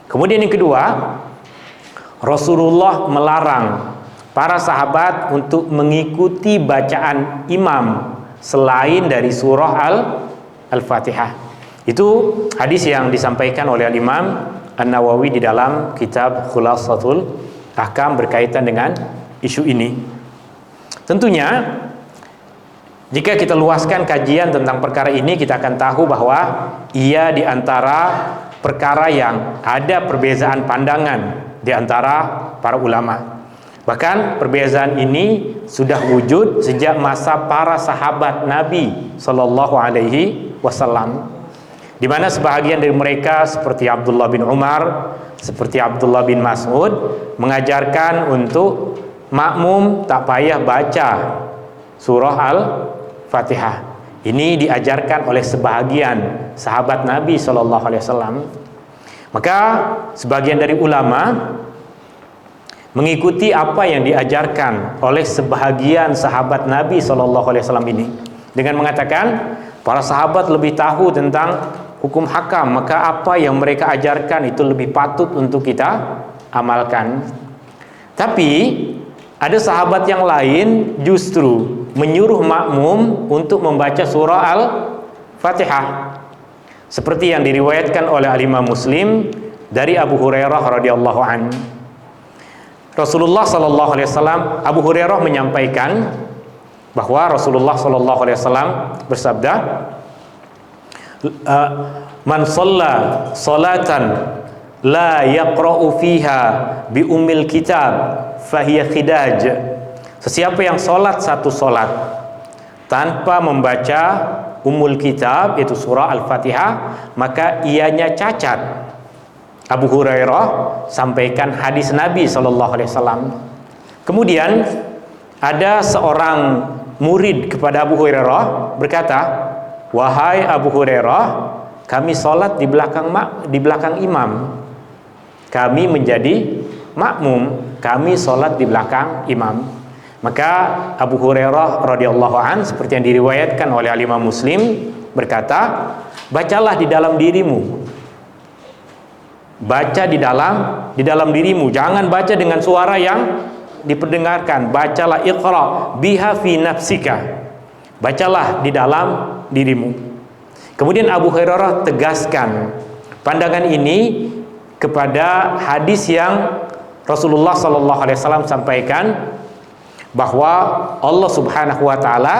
Kemudian yang kedua, Rasulullah melarang para sahabat untuk mengikuti bacaan imam selain dari surah Al-Fatihah. Itu hadis yang disampaikan oleh Imam An-Nawawi di dalam kitab Khulasatul Ahkam berkaitan dengan isu ini. Tentunya jika kita luaskan kajian tentang perkara ini, kita akan tahu bahwa ia di antara perkara yang ada perbezaan pandangan di antara para ulama. Bahkan perbezaan ini sudah wujud sejak masa para sahabat Nabi Sallallahu Alaihi Wasallam, di mana sebahagian dari mereka seperti Abdullah bin Umar, seperti Abdullah bin Mas'ud mengajarkan untuk makmum tak payah baca surah Al-Fatihah. Ini diajarkan oleh sebahagian sahabat Nabi Sallallahu Alaihi Wasallam. Maka sebagian dari ulama mengikuti apa yang diajarkan oleh sebahagian sahabat Nabi SAW ini, dengan mengatakan para sahabat lebih tahu tentang hukum hakam, maka apa yang mereka ajarkan itu lebih patut untuk kita amalkan. Tapi ada sahabat yang lain justru menyuruh makmum untuk membaca surah Al-Fatihah, seperti yang diriwayatkan oleh Imam Muslim dari Abu Hurairah radhiyallahu anhu. Rasulullah Sallallahu Alaihi Wasallam, Abu Hurairah menyampaikan bahwa Rasulullah Sallallahu Alaihi Wasallam bersabda, man shalla salatan la yaqra'u fiha bi ummil kitab fahiya khidaj. Sesiapa yang sholat satu sholat tanpa membaca ummul kitab, yaitu surah Al-Fatihah, maka ianya cacat. Abu Hurairah sampaikan hadis Nabi SAW. Kemudian ada seorang murid kepada Abu Hurairah berkata, wahai Abu Hurairah, kami sholat di belakang imam, kami menjadi makmum, kami sholat di belakang imam. Maka Abu Hurairah radhiyallahu an, seperti yang diriwayatkan oleh Imam Muslim, berkata, bacalah di dalam dirimu, baca di dalam dirimu, jangan baca dengan suara yang diperdengarkan. Bacalah iqra biha fi nafsika, bacalah di dalam dirimu. Kemudian Abu Hurairah tegaskan pandangan ini kepada hadis yang Rasulullah SAW sampaikan, bahwa Allah Subhanahu wa Ta'ala,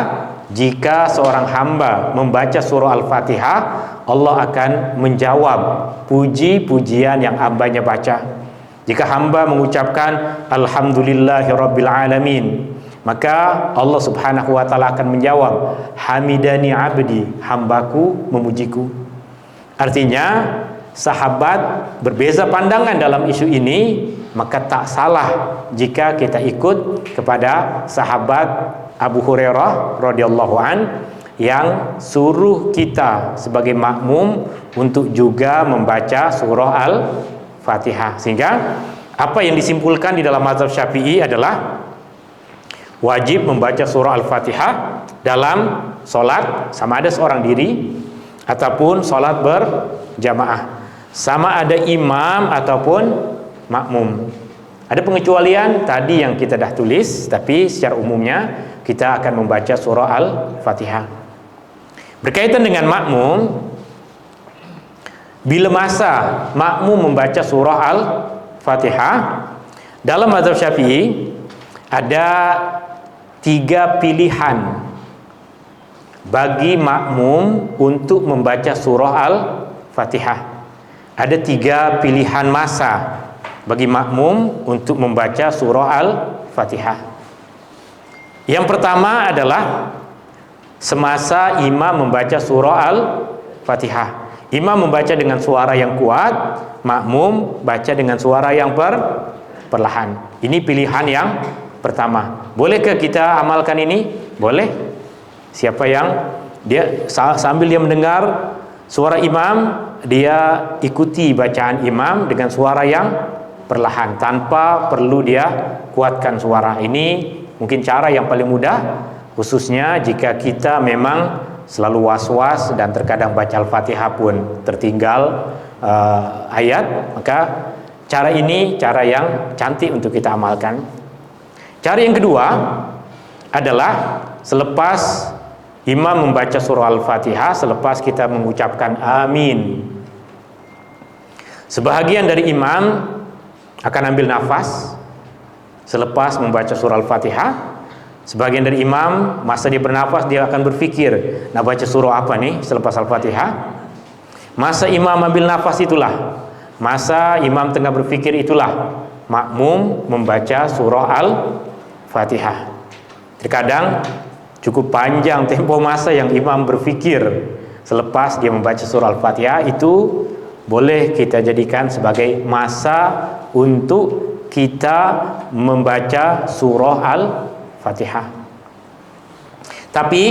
jika seorang hamba membaca surah Al-Fatihah, Allah akan menjawab puji-pujian yang hambanya baca. Jika hamba mengucapkan alhamdulillahirabbil alamin, maka Allah Subhanahu wa taala akan menjawab, hamidani abdi, hambaku memujiku. Artinya sahabat berbeza pandangan dalam isu ini, maka tak salah jika kita ikut kepada sahabat Abu Hurairah radhiyallahu an yang suruh kita sebagai makmum untuk juga membaca surah Al-Fatihah. Sehingga apa yang disimpulkan di dalam mazhab Syafi'i adalah wajib membaca surah Al-Fatihah dalam solat, sama ada seorang diri ataupun solat berjamaah, sama ada imam ataupun makmum. Ada pengecualian tadi yang kita dah tulis, tapi secara umumnya kita akan membaca surah Al-Fatihah. Berkaitan dengan makmum, bila masa makmum membaca surah Al-Fatihah, dalam mazhab Syafi'i ada 3 pilihan bagi makmum untuk membaca surah Al-Fatihah. Ada 3 pilihan masa bagi makmum untuk membaca surah Al-Fatihah. Yang pertama adalah semasa imam membaca surah Al-Fatihah. Imam membaca dengan suara yang kuat, makmum baca dengan suara yang perlahan. Ini pilihan yang pertama. Bolehkah kita amalkan ini? Boleh. Siapa yang dia sambil dia mendengar suara imam, dia ikuti bacaan imam dengan suara yang perlahan tanpa perlu dia kuatkan suara. Ini mungkin cara yang paling mudah, khususnya jika kita memang selalu was-was dan terkadang baca Al-Fatihah pun tertinggal ayat, maka cara ini cara yang cantik untuk kita amalkan. Cara yang kedua adalah selepas imam membaca surah Al-Fatihah, selepas kita mengucapkan amin, sebahagian dari imam akan ambil nafas selepas membaca surah Al-Fatihah. Sebagian dari imam, masa dia bernafas, dia akan berfikir, nak baca surah apa nih selepas Al-Fatihah. Masa imam ambil nafas itulah, masa imam tengah berfikir itulah makmum membaca surah Al-Fatihah. Terkadang cukup panjang tempo masa yang imam berfikir selepas dia membaca surah Al-Fatihah. Itu boleh kita jadikan sebagai masa untuk kita membaca surah Al-Fatihah. Tapi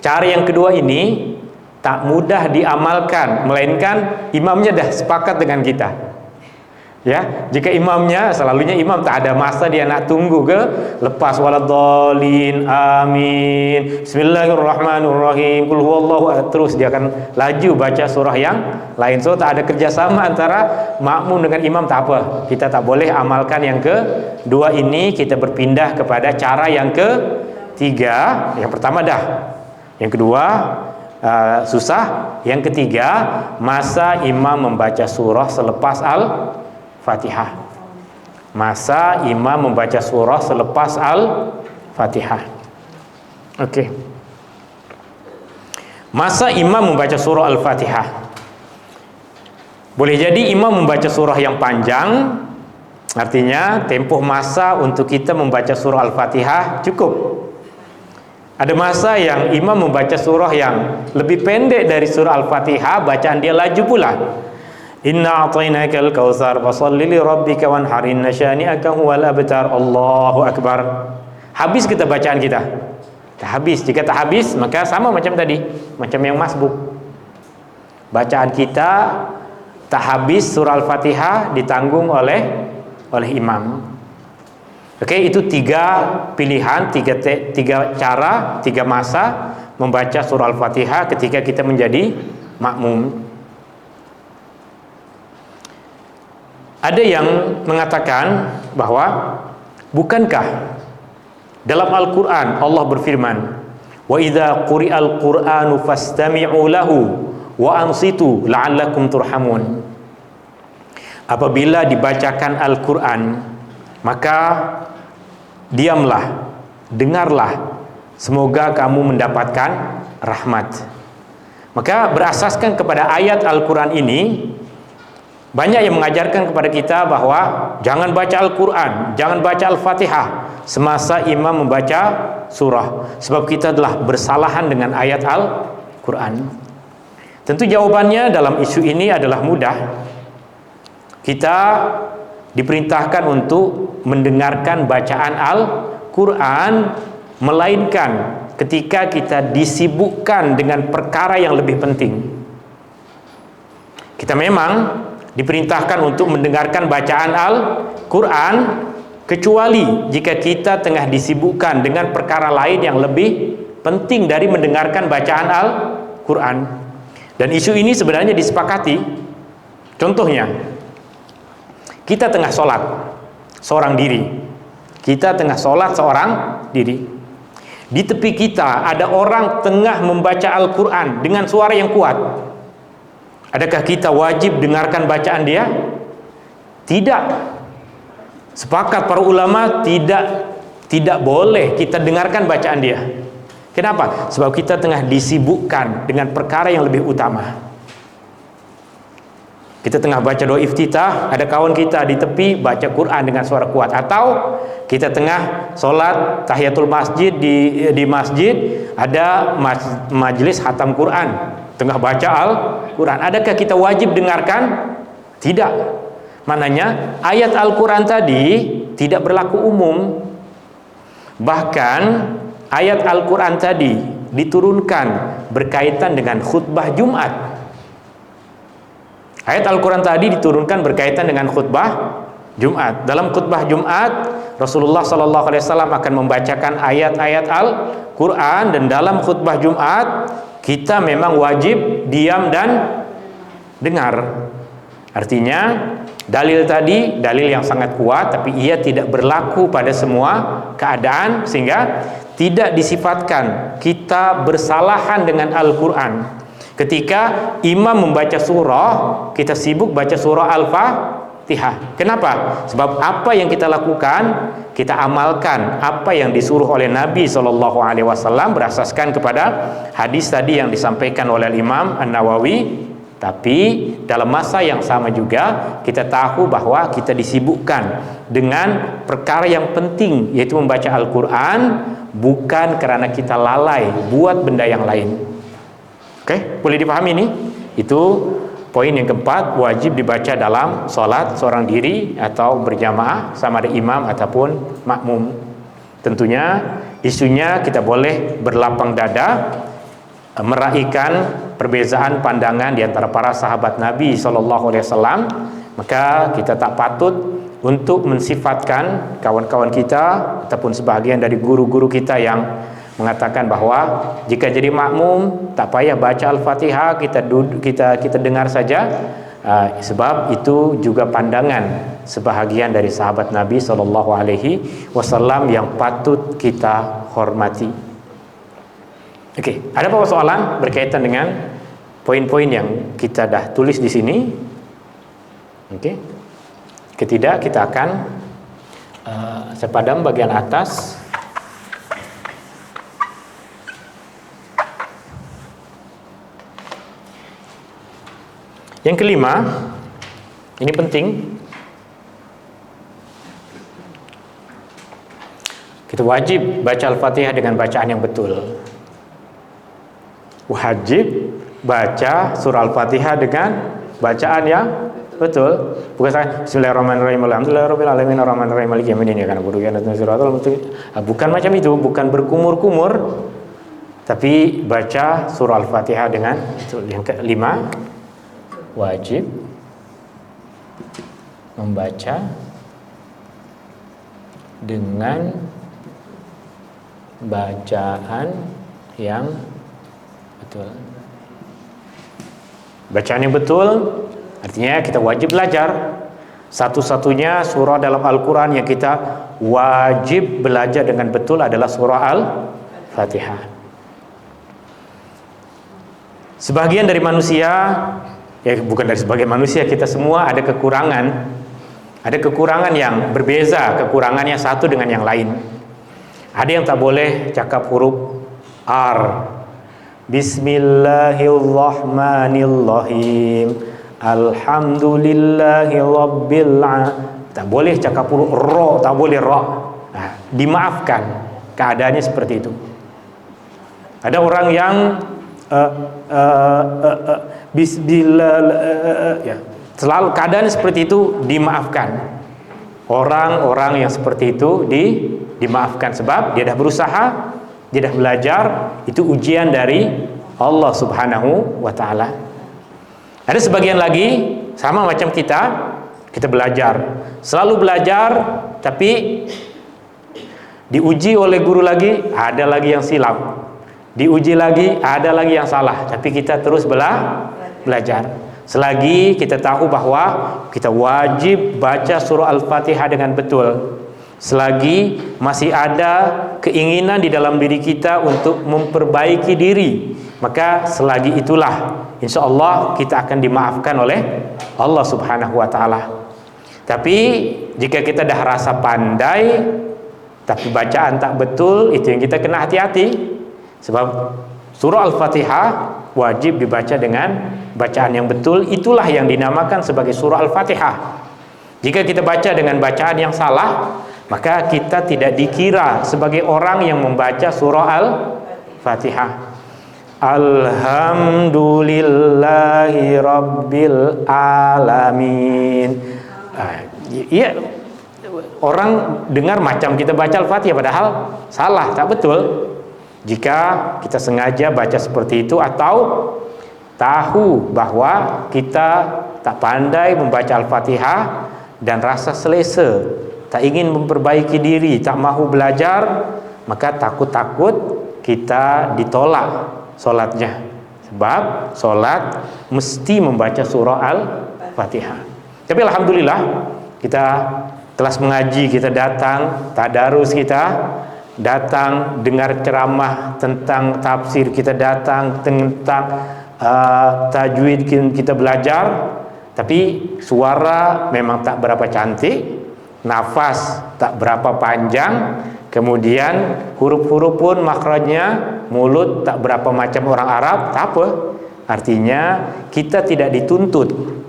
cara yang kedua ini tak mudah diamalkan, melainkan imamnya dah sepakat dengan kita. Ya, jika imamnya, selalunya imam tak ada masa dia nak tunggu ke lepas waladhdallin amin bismillahirrahmanirrahim qul huwallahu, terus dia akan laju baca surah yang lain. So tak ada kerjasama antara makmum dengan imam, tak apa, kita tak boleh amalkan yang kedua ini. Kita berpindah kepada cara yang ketiga. Yang pertama dah, yang kedua susah. Yang ketiga, masa imam membaca surah selepas Al-Fatihah. Masa imam membaca surah selepas Al-Fatihah. Okey. Masa imam membaca surah Al-Fatihah, boleh jadi imam membaca surah yang panjang, artinya tempoh masa untuk kita membaca surah Al-Fatihah cukup. Ada masa yang imam membaca surah yang lebih pendek dari surah Al-Fatihah, bacaan dia laju pula. Inna a'tainakal kautsar fasholli li rabbika wanhar inna syani'aka huwal abtar. Allahu akbar. Habis kita bacaan kita. Tak habis. Jika tak habis, maka sama macam tadi, macam yang masbuk. Bacaan kita tak habis surah Al-Fatihah ditanggung oleh imam. Okey, itu 3 pilihan, 3 cara, 3 masa membaca surah Al-Fatihah ketika kita menjadi makmum. Ada yang mengatakan bahwa bukankah dalam Al-Quran Allah berfirman, wa idza quri'al Qur'anu fastami'u lahu wa ansitu la'allakum turhamun. Apabila dibacakan Al-Quran, maka diamlah, dengarlah, semoga kamu mendapatkan rahmat. Maka berasaskan kepada ayat Al-Quran ini, Banyak yang mengajarkan kepada kita bahwa jangan baca Al-Quran, jangan baca Al-Fatihah semasa imam membaca surah, sebab kita telah bersalahan dengan ayat Al-Quran. Tentu jawabannya dalam isu ini adalah mudah. Kita diperintahkan untuk mendengarkan bacaan Al-Quran, melainkan ketika kita disibukkan dengan perkara yang lebih penting. Kita memang diperintahkan untuk mendengarkan bacaan Al-Quran, kecuali jika kita tengah disibukkan dengan perkara lain yang lebih penting dari mendengarkan bacaan Al-Quran. Dan isu ini sebenarnya disepakati. Contohnya, kita tengah sholat seorang diri. Kita tengah sholat seorang diri. Di tepi kita ada orang tengah membaca Al-Quran dengan suara yang kuat. Adakah kita wajib dengarkan bacaan dia? Tidak. Sepakat para ulama tidak boleh kita dengarkan bacaan dia. Kenapa? Sebab kita tengah disibukkan dengan perkara yang lebih utama. Kita tengah baca doa iftitah, ada kawan kita di tepi baca Quran dengan suara kuat, atau kita tengah sholat tahiyatul masjid di masjid, ada majelis khatam Quran, tengah baca Al-Quran. Adakah kita wajib dengarkan? Tidak. Maknanya ayat Al-Quran tadi tidak berlaku umum. Bahkan ayat Al-Quran tadi diturunkan berkaitan dengan khutbah Jumat. Ayat Al-Quran tadi diturunkan berkaitan dengan khutbah Jumat. Dalam khutbah Jumat, Rasulullah SAW akan membacakan ayat-ayat Al-Quran, dan dalam khutbah Jumat kita memang wajib diam dan dengar. Artinya dalil tadi dalil yang sangat kuat, tapi ia tidak berlaku pada semua keadaan, sehingga tidak disifatkan kita bersalahan dengan Al-Quran. Ketika imam membaca surah, kita sibuk baca surah Al-Fatihah. Kenapa? Sebab apa yang kita lakukan, kita amalkan apa yang disuruh oleh Nabi SAW berasaskan kepada hadis tadi yang disampaikan oleh Imam An-Nawawi. Tapi dalam masa yang sama juga kita tahu bahwa kita disibukkan dengan perkara yang penting, yaitu membaca Al-Quran, bukan karena kita lalai buat benda yang lain. Oke, boleh dipahami ini? Itu poin yang keempat, wajib dibaca dalam sholat seorang diri atau berjamaah, sama ada imam ataupun makmum. Tentunya isunya kita boleh berlapang dada meraihkan perbezaan pandangan di antara para sahabat Nabi SAW. Maka kita tak patut untuk mensifatkan kawan-kawan kita ataupun sebahagian dari guru-guru kita yang mengatakan bahwa jika jadi makmum tak payah baca Al-Fatihah, kita dengar saja, sebab itu juga pandangan sebahagian dari sahabat Nabi SAW yang patut kita hormati. Oke, ada apa soalan berkaitan dengan poin-poin yang kita dah tulis di sini? Oke, ketidak kita akan sepadam bagian atas. Yang kelima, ini penting, kita wajib baca Al-Fatihah dengan bacaan yang betul. Wajib baca surah Al-Fatihah dengan bacaan yang betul. Bukan saya Bismillahirrahmanirrahim, Alhamdulillahirabbil alamin, arrahmanirrahim, maliki yaumiddin, ya kan bukan macam itu, bukan berkumur-kumur, tapi baca surah Al-Fatihah dengan betul. Yang kelima, wajib membaca dengan bacaan yang betul. Bacaan yang betul artinya kita wajib belajar. Satu-satunya surah dalam Al-Quran yang kita wajib belajar dengan betul adalah surah Al-Fatihah. Sebagian dari manusia, ya bukan dari sebagai manusia, kita semua ada kekurangan. Ada kekurangan yang berbeza, kekurangannya satu dengan yang lain. Ada yang tak boleh cakap huruf R. Bismillahirrahmanirrahim. Alhamdulillahi rabbil tak boleh cakap huruf ra, tak boleh ra. Nah, dimaafkan. Keadaannya seperti itu. Ada orang yang bismillah ya. Selalu keadaan seperti itu dimaafkan. Orang-orang yang seperti itu dimaafkan sebab dia dah berusaha, dia dah belajar, itu ujian dari Allah Subhanahu wa taala. Ada sebagian lagi sama macam kita belajar, selalu belajar tapi diuji oleh guru lagi, ada lagi yang silap. Diuji lagi, ada lagi yang salah, tapi kita terus belajar. Selagi kita tahu bahwa kita wajib baca surah Al-Fatihah dengan betul, selagi masih ada keinginan di dalam diri kita untuk memperbaiki diri, maka selagi itulah insya Allah kita akan dimaafkan oleh Allah Subhanahu wa ta'ala. Tapi jika kita dah rasa pandai tapi bacaan tak betul, itu yang kita kena hati-hati. Sebab surah Al-Fatihah wajib dibaca dengan bacaan yang betul. Itulah yang dinamakan sebagai surah Al-Fatihah. Jika kita baca dengan bacaan yang salah, maka kita tidak dikira sebagai orang yang membaca surah Al-Fatihah. Alhamdulillahi rabbil alamin. Iya, orang dengar macam kita baca Al-Fatihah, padahal salah, tak betul. Jika kita sengaja baca seperti itu atau tahu bahwa kita tak pandai membaca Al-Fatihah dan rasa selesa, tak ingin memperbaiki diri, tak mahu belajar, maka takut-takut kita ditolak solatnya. Sebab solat mesti membaca surah Al-Fatihah. Tapi alhamdulillah kita kelas mengaji, kita datang, tadarus kita datang, dengar ceramah tentang tafsir, kita datang tentang tajwid, kita belajar, tapi suara memang tak berapa cantik, nafas tak berapa panjang, kemudian huruf-huruf pun makhrajnya, mulut tak berapa macam orang Arab, tak apa. Artinya kita tidak dituntut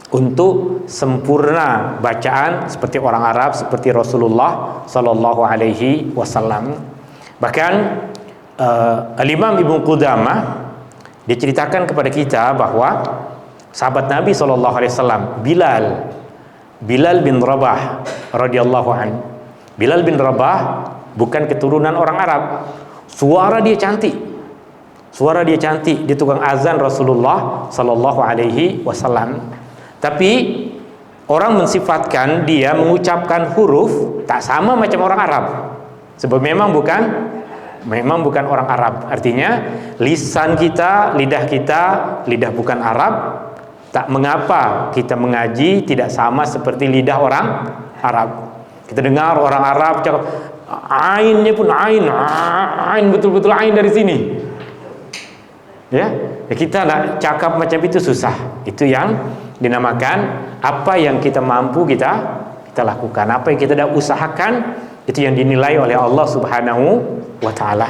untuk sempurna bacaan seperti orang Arab, seperti Rasulullah sallallahu alaihi wasallam. Bahkan Al-Imam Ibnu Qudamah diceritakan kepada kita bahwa sahabat Nabi sallallahu alaihi wasallam Bilal bin Rabah radhiyallahu an. Bilal bin Rabah bukan keturunan orang Arab. Suara dia cantik. Suara dia cantik, dia tukang azan Rasulullah sallallahu alaihi wasallam. Tapi orang mensifatkan dia mengucapkan huruf tak sama macam orang Arab. Sebab memang bukan orang Arab. Artinya lisan kita, lidah bukan Arab. Tak mengapa kita mengaji tidak sama seperti lidah orang Arab. Kita dengar orang Arab cakap ainnya pun ain betul-betul ain dari sini. Ya, kita nak cakap macam itu susah. Itu yang dinamakan apa yang kita mampu kita lakukan, apa yang kita dah usahakan, itu yang dinilai oleh Allah Subhanahu wa taala.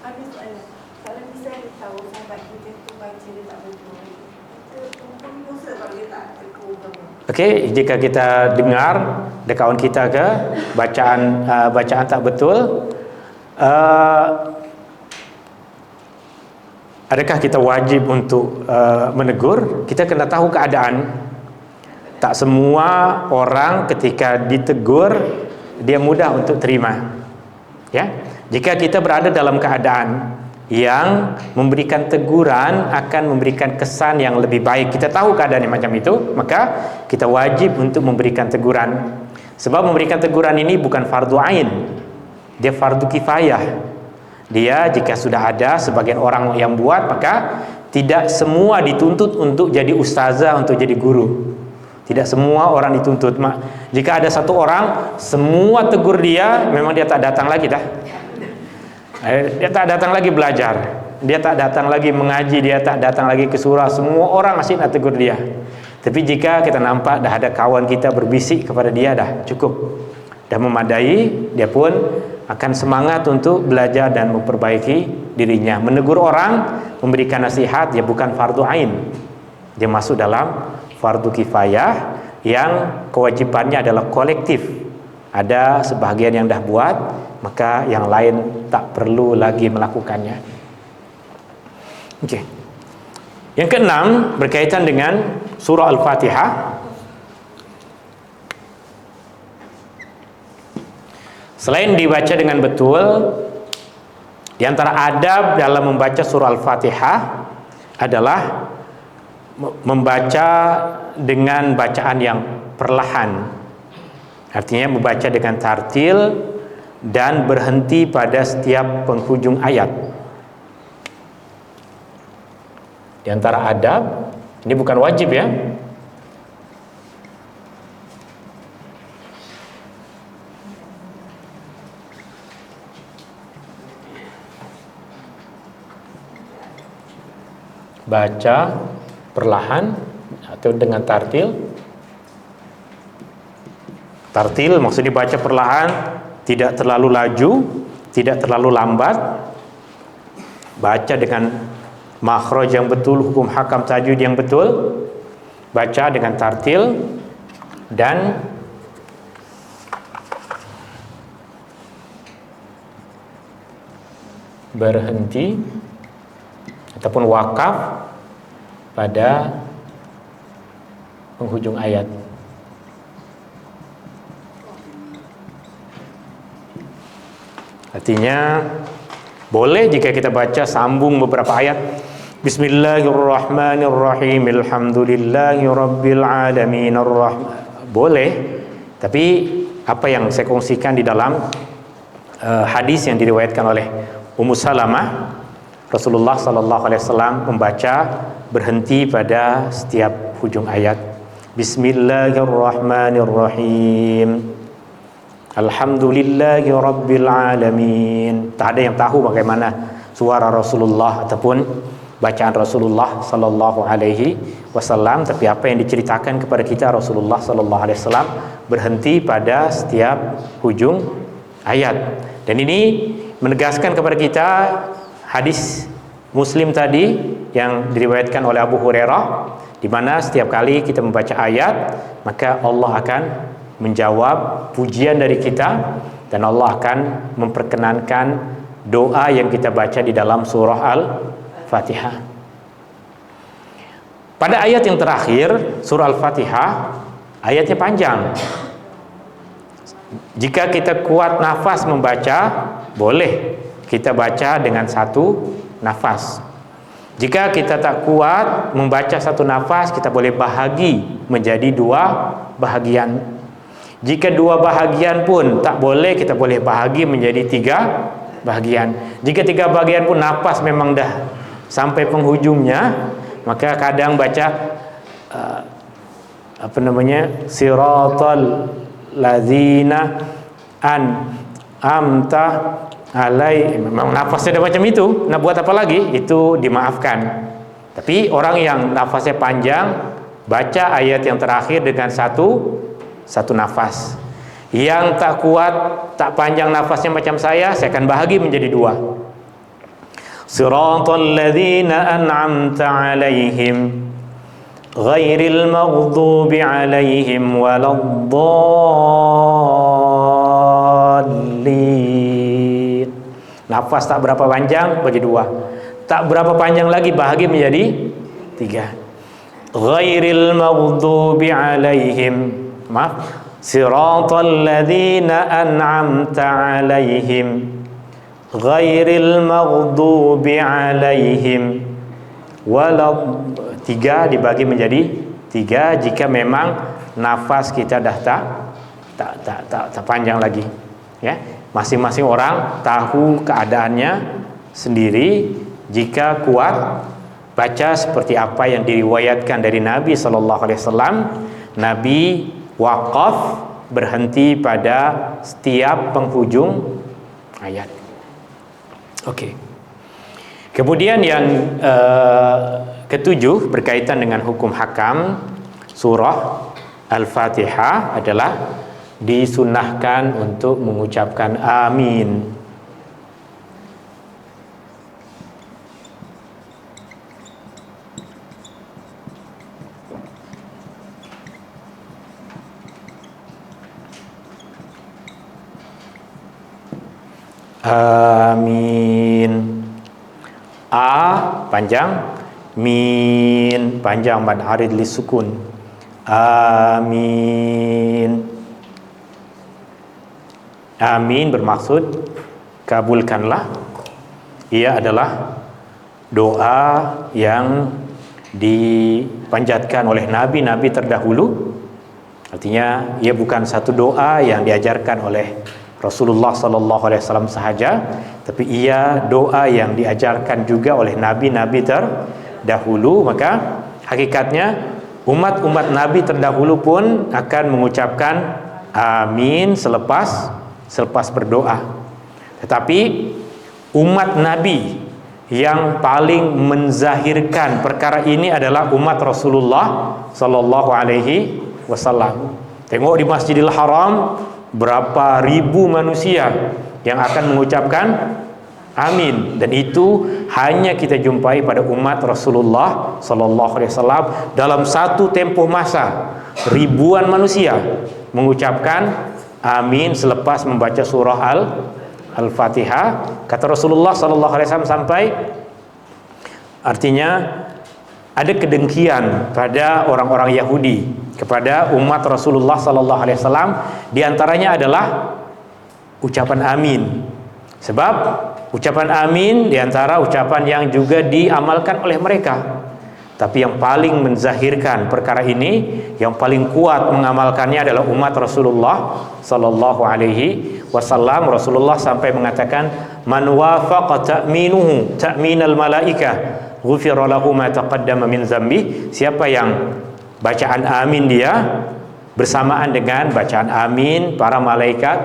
Ada soalan. Kalau misalnya tahu sahabat kita tu baca dia tak betul, kita pun dosa kalau dia tak tegur agama. Okey, jika kita dengar ada kawan kita ke bacaan tak betul, adakah kita wajib untuk menegur? Kita kena tahu keadaan. Tak semua orang ketika ditegur dia mudah untuk terima. Ya, jika kita berada dalam keadaan yang memberikan teguran akan memberikan kesan yang lebih baik, kita tahu keadaan yang macam itu, maka kita wajib untuk memberikan teguran. Sebab memberikan teguran ini bukan fardu ain, dia fardu kifayah. Dia jika sudah ada sebagian orang yang buat, maka tidak semua dituntut untuk jadi ustazah, untuk jadi guru. Tidak semua orang dituntut. Jika ada satu orang semua tegur dia, memang dia tak datang lagi dah. Dia tak datang lagi belajar, dia tak datang lagi mengaji, dia tak datang lagi ke surah. Semua orang masih nak tegur dia. Tapi jika kita nampak dah ada kawan kita berbisik kepada dia, dah cukup, dah memadai, dia pun akan semangat untuk belajar dan memperbaiki dirinya. Menegur orang, memberikan nasihat, ya bukan fardu ain. Dia masuk dalam fardu kifayah yang kewajibannya adalah kolektif. Ada sebahagian yang dah buat, maka yang lain tak perlu lagi melakukannya. Okey. Yang keenam berkaitan dengan surah Al-Fatihah. Selain dibaca dengan betul, di antara adab dalam membaca surah Al-Fatihah adalah membaca dengan bacaan yang perlahan. Artinya membaca dengan tartil dan berhenti pada setiap penghujung ayat. Di antara adab, ini bukan wajib ya. Baca perlahan atau dengan tartil. Tartil maksudnya baca perlahan, tidak terlalu laju, tidak terlalu lambat. Baca dengan makhraj yang betul, hukum hakam tajwid yang betul. Baca dengan tartil dan berhenti ataupun wakaf pada penghujung ayat. Artinya boleh jika kita baca sambung beberapa ayat. Bismillahirrahmanirrahim. Alhamdulillahirabbil alamin arrahman. Boleh, tapi apa yang saya kongsikan di dalam hadis yang diriwayatkan oleh Ummu Salamah, Rasulullah sallallahu alaihi wasallam membaca berhenti pada setiap hujung ayat. Bismillahirrahmanirrahim. Alhamdulillahi rabbil alamin. Tak ada yang tahu bagaimana suara Rasulullah ataupun bacaan Rasulullah sallallahu alaihi wasallam, tapi apa yang diceritakan kepada kita, Rasulullah sallallahu alaihi wasallam berhenti pada setiap hujung ayat. Dan ini menegaskan kepada kita hadis Muslim tadi yang diriwayatkan oleh Abu Hurairah, di mana setiap kali kita membaca ayat, maka Allah akan menjawab pujian dari kita dan Allah akan memperkenankan doa yang kita baca di dalam surah Al-Fatihah. Pada ayat yang terakhir surah Al-Fatihah, ayatnya panjang. Jika kita kuat nafas membaca, boleh kita baca dengan satu nafas. Jika kita tak kuat membaca satu nafas, kita boleh bahagi menjadi dua bahagian. Jika dua bahagian pun tak boleh, kita boleh bahagi menjadi tiga bahagian. Jika tiga bahagian pun nafas memang dah sampai penghujungnya, maka kadang baca siratal ladzina amta alai. Memang nafasnya dah macam itu, nak buat apa lagi? Itu dimaafkan. Tapi orang yang nafasnya panjang, baca ayat yang terakhir dengan satu nafas. Yang tak kuat, tak panjang nafasnya macam saya akan bahagi menjadi dua. Siratal ladzina an'amta alaihim ghairil maghdubi alaihim waladdallin. Nafas tak berapa panjang bagi dua, tak berapa panjang lagi bahagi menjadi tiga. Ghairil maghdubi alaihim, maaf, siratal ladzina an'amta alaihim ghairil maghdubi alaihim tiga dibagi menjadi tiga jika memang nafas kita dah tak panjang lagi ya. Masing-masing orang tahu keadaannya sendiri. Jika kuat, baca seperti apa yang diriwayatkan dari Nabi SAW. Nabi waqaf, berhenti pada setiap penghujung ayat. Okey. Kemudian yang ketujuh berkaitan dengan hukum hakam surah Al-Fatihah adalah disunnahkan untuk mengucapkan amin. Amin. A panjang, min panjang, mad arid li sukun. Amin. Amin bermaksud kabulkanlah. Ia adalah doa yang dipanjatkan oleh nabi-nabi terdahulu. Artinya ia bukan satu doa yang diajarkan oleh Rasulullah sallallahu alaihi wasallam sahaja, tapi ia doa yang diajarkan juga oleh nabi-nabi terdahulu. Maka hakikatnya umat-umat nabi terdahulu pun akan mengucapkan amin selepas berdoa. Tetapi umat nabi yang paling menzahirkan perkara ini adalah umat Rasulullah sallallahu alaihi wasallam. Tengok di Masjidil Haram berapa ribu manusia yang akan mengucapkan amin, dan itu hanya kita jumpai pada umat Rasulullah sallallahu alaihi wasallam. Dalam satu tempoh masa ribuan manusia mengucapkan amin selepas membaca surah Al-Fatihah. Kata Rasulullah sallallahu alaihi wasallam sampai artinya ada kedengkian pada orang-orang Yahudi kepada umat Rasulullah sallallahu alaihi wasallam, di antaranya adalah ucapan amin. Sebab ucapan amin di antara ucapan yang juga diamalkan oleh mereka. Tapi yang paling menzahirkan perkara ini, yang paling kuat mengamalkannya adalah umat Rasulullah sallallahu alaihi wasallam. Rasulullah sampai mengatakan, "Man wafaqa ta'minuhu ta'minal malaikah, ghufira lahu ma taqaddama min dzambi." Siapa yang bacaan amin dia bersamaan dengan bacaan amin para malaikat,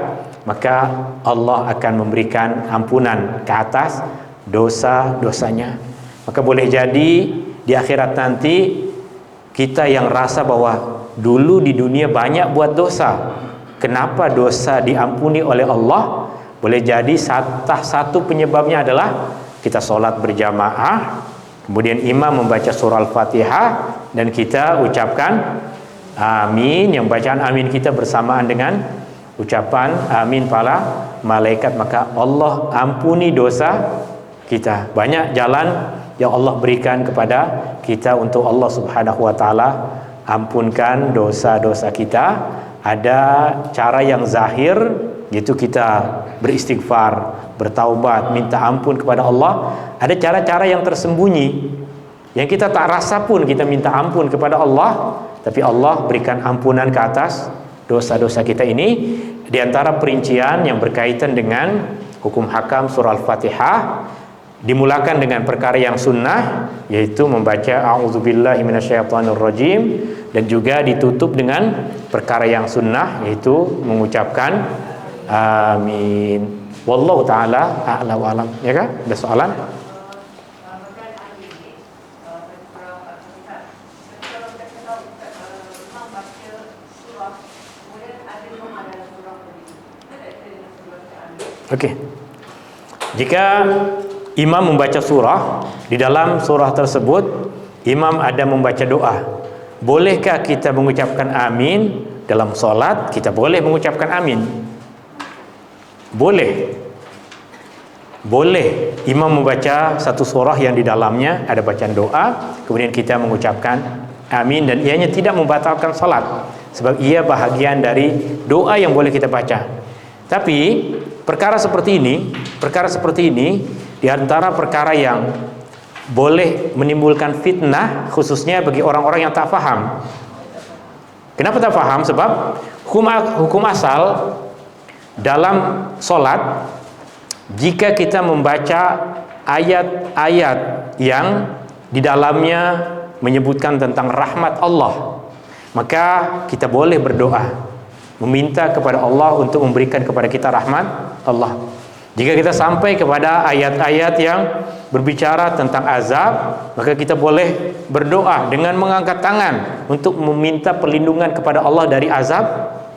maka Allah akan memberikan ampunan ke atas dosa-dosanya. Maka boleh jadi di akhirat nanti kita yang rasa bahwa dulu di dunia banyak buat dosa, kenapa dosa diampuni oleh Allah? Boleh jadi satu penyebabnya adalah kita sholat berjamaah, kemudian imam membaca surah Al-Fatihah dan kita ucapkan amin, yang bacaan amin kita bersamaan dengan ucapan amin para malaikat, maka Allah ampuni dosa kita. Banyak jalan yang Allah berikan kepada kita untuk Allah subhanahu wa ta'ala ampunkan dosa-dosa kita. Ada cara yang zahir, yaitu kita beristighfar, bertaubat, minta ampun kepada Allah. Ada cara-cara yang tersembunyi, yang kita tak rasa pun kita minta ampun kepada Allah, tapi Allah berikan ampunan ke atas dosa-dosa kita ini. Di antara perincian yang berkaitan dengan hukum hakam surah Al-Fatihah, dimulakan dengan perkara yang sunnah, yaitu membaca a'udzubillahi minasyaitonirrajim, dan juga ditutup dengan perkara yang sunnah, yaitu mengucapkan amin. Wallahu taala a'la wa alam. Ya kan? Ada soalan? Okey. Jika imam membaca surah, di dalam surah tersebut imam ada membaca doa, bolehkah kita mengucapkan amin? Dalam solat kita boleh mengucapkan amin. Boleh. Boleh imam membaca satu surah yang di dalamnya ada bacaan doa, kemudian kita mengucapkan amin, dan ianya tidak membatalkan salat, sebab ia bahagian dari doa yang boleh kita baca. Tapi perkara seperti ini di antara perkara yang boleh menimbulkan fitnah, khususnya bagi orang-orang yang tak faham. Kenapa tak faham? Sebab hukum asal dalam solat, jika kita membaca ayat-ayat yang di dalamnya menyebutkan tentang rahmat Allah, maka kita boleh berdoa, meminta kepada Allah untuk memberikan kepada kita rahmat Allah. Jika kita sampai kepada ayat-ayat yang berbicara tentang azab, maka kita boleh berdoa dengan mengangkat tangan untuk meminta perlindungan kepada Allah dari azab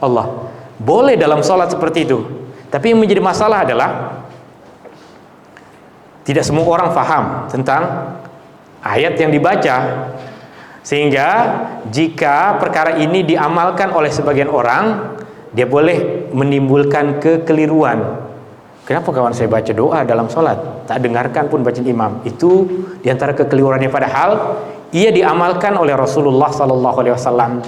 Allah. Boleh dalam solat seperti itu. Tapi yang menjadi masalah adalah tidak semua orang faham tentang ayat yang dibaca, sehingga jika perkara ini diamalkan oleh sebagian orang, dia boleh menimbulkan kekeliruan. Kenapa kawan saya baca doa dalam solat, tak dengarkan pun bacaan imam? Itu diantara kekeliruannya, padahal ia diamalkan oleh Rasulullah sallallahu alaihi wasallam.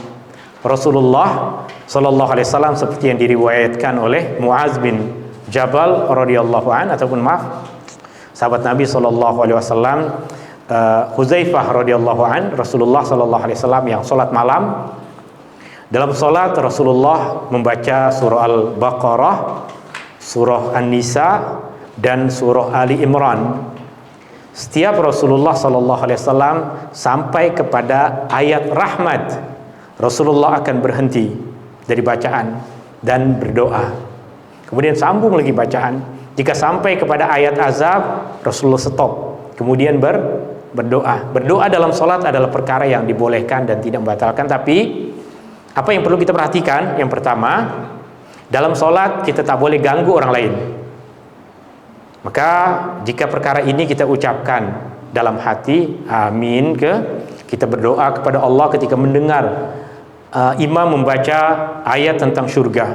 Rasulullah sallallahu alaihi wasallam seperti yang diriwayatkan oleh Muaz bin Jabal radhiyallahu an, ataupun maaf, sahabat Nabi sallallahu alaihi wasallam, Huzaifah radhiyallahu an, Rasulullah sallallahu alaihi wasallam yang solat malam. Dalam solat Rasulullah membaca surah Al-Baqarah, surah An-Nisa, dan surah Ali Imran. Setiap Rasulullah sallallahu alaihi wasallam sampai kepada ayat rahmat, Rasulullah akan berhenti dari bacaan dan berdoa. Kemudian sambung lagi bacaan. Jika sampai kepada ayat azab, Rasulullah stop. Kemudian berdoa. Berdoa dalam salat adalah perkara yang dibolehkan dan tidak membatalkan. Tapi apa yang perlu kita perhatikan? Yang pertama, dalam salat kita tak boleh ganggu orang lain. Maka jika perkara ini kita ucapkan dalam hati, amin, kita berdoa kepada Allah ketika mendengar imam membaca ayat tentang syurga.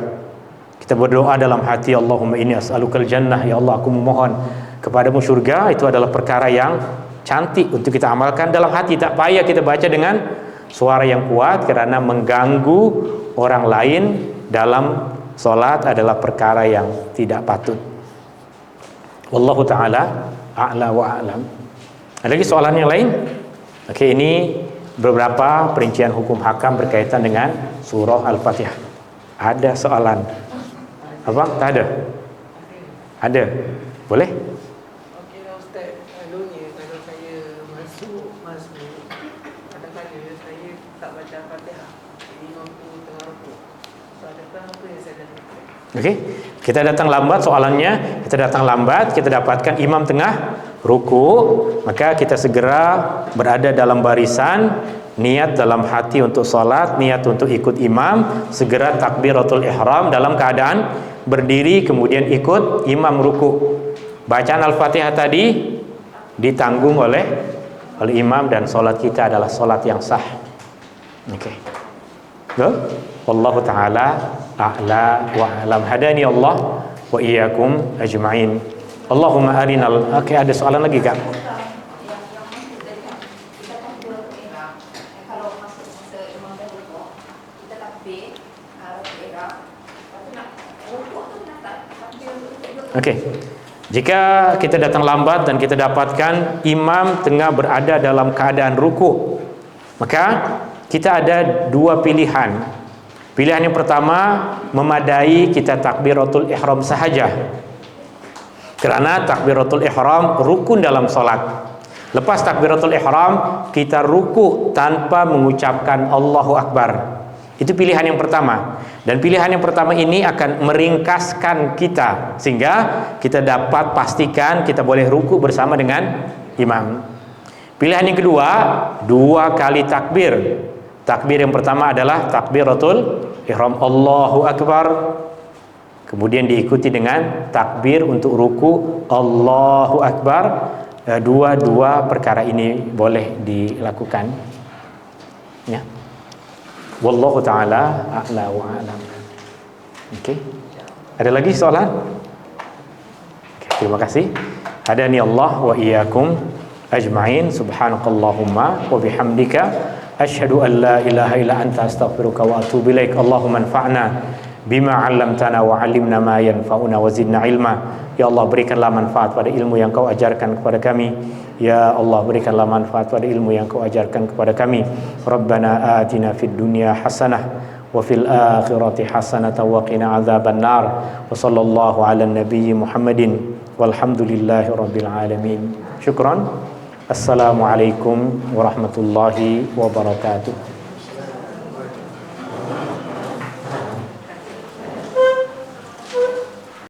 Kita berdoa dalam hati, Allahumma inni as'alukal jannah, ya Allah aku memohon kepadamu syurga. Itu adalah perkara yang cantik untuk kita amalkan dalam hati. Tak payah kita baca dengan suara yang kuat, karena mengganggu orang lain dalam solat adalah perkara yang tidak patut. Wallahu ta'ala a'la wa a'lam. Ada lagi soalan yang lain? Oke, ini beberapa perincian hukum hakam berkaitan dengan surah Al-Fatihah. Ada soalan? Apa? Tak ada? Ada? Boleh? Okey lah Ustaz, selalunya kalau saya masuk masjid, kadang-kadang saya tak baca Fatihah, imam tu tengah rukuk. So, adakah apa yang saya dah lakukan? Okey, kita datang lambat, soalannya kita datang lambat, kita dapatkan imam tengah ruku, maka kita segera berada dalam barisan, niat dalam hati untuk solat, niat untuk ikut imam, segera takbiratul ihram dalam keadaan berdiri, kemudian ikut imam ruku. Bacaan Al-Fatihah tadi ditanggung oleh imam, dan solat kita adalah solat yang sah. Okey. Wallahu ta'ala a'la wa a'lam. Hadani Allah wa iyyakum ajma'in. Allahumma arinal. Okey, ada soalan lagi Kak? Okey. Jika kita datang lambat dan kita dapatkan imam tengah berada dalam keadaan ruku, maka kita ada dua pilihan. Pilihan yang pertama, memadai kita takbiratul ihram sahaja. Kerana takbiratul ihram rukun dalam solat. Lepas takbiratul ihram, kita ruku tanpa mengucapkan Allahu Akbar. Itu pilihan yang pertama. Dan pilihan yang pertama ini akan meringkaskan kita, sehingga kita dapat pastikan kita boleh ruku bersama dengan imam. Pilihan yang kedua, dua kali takbir. Takbir yang pertama adalah takbiratul ihram, Allahu Akbar. Kemudian diikuti dengan takbir untuk ruku, Allahu Akbar. Dua-dua perkara ini boleh dilakukan. Ya. Wallahu ta'ala a'la wa a'lam. Okey. Ada lagi soalan? Okay, terima kasih. Hadani Allah wa iyyakum ajma'in. Subhanakallahumma wa bihamdika asyhadu an la ilaha illa anta astaghfiruka wa atubu ilaik. Allahumma anfa'na bima 'allamtana wa 'allimna ma yanfa'una wa zidna ilma. Ya Allah, berikanlah manfaat pada ilmu yang Kau ajarkan kepada kami. Ya Allah, berikanlah manfaat pada ilmu yang Kau ajarkan kepada kami. Rabbana atina fid dunya hasanah wa fil akhirati hasanah wa qina adzabannar. Wa sallallahu ala nabiyyi Muhammadin walhamdulillahi rabbil alamin. Syukran. Assalamualaikum warahmatullahi wabarakatuh.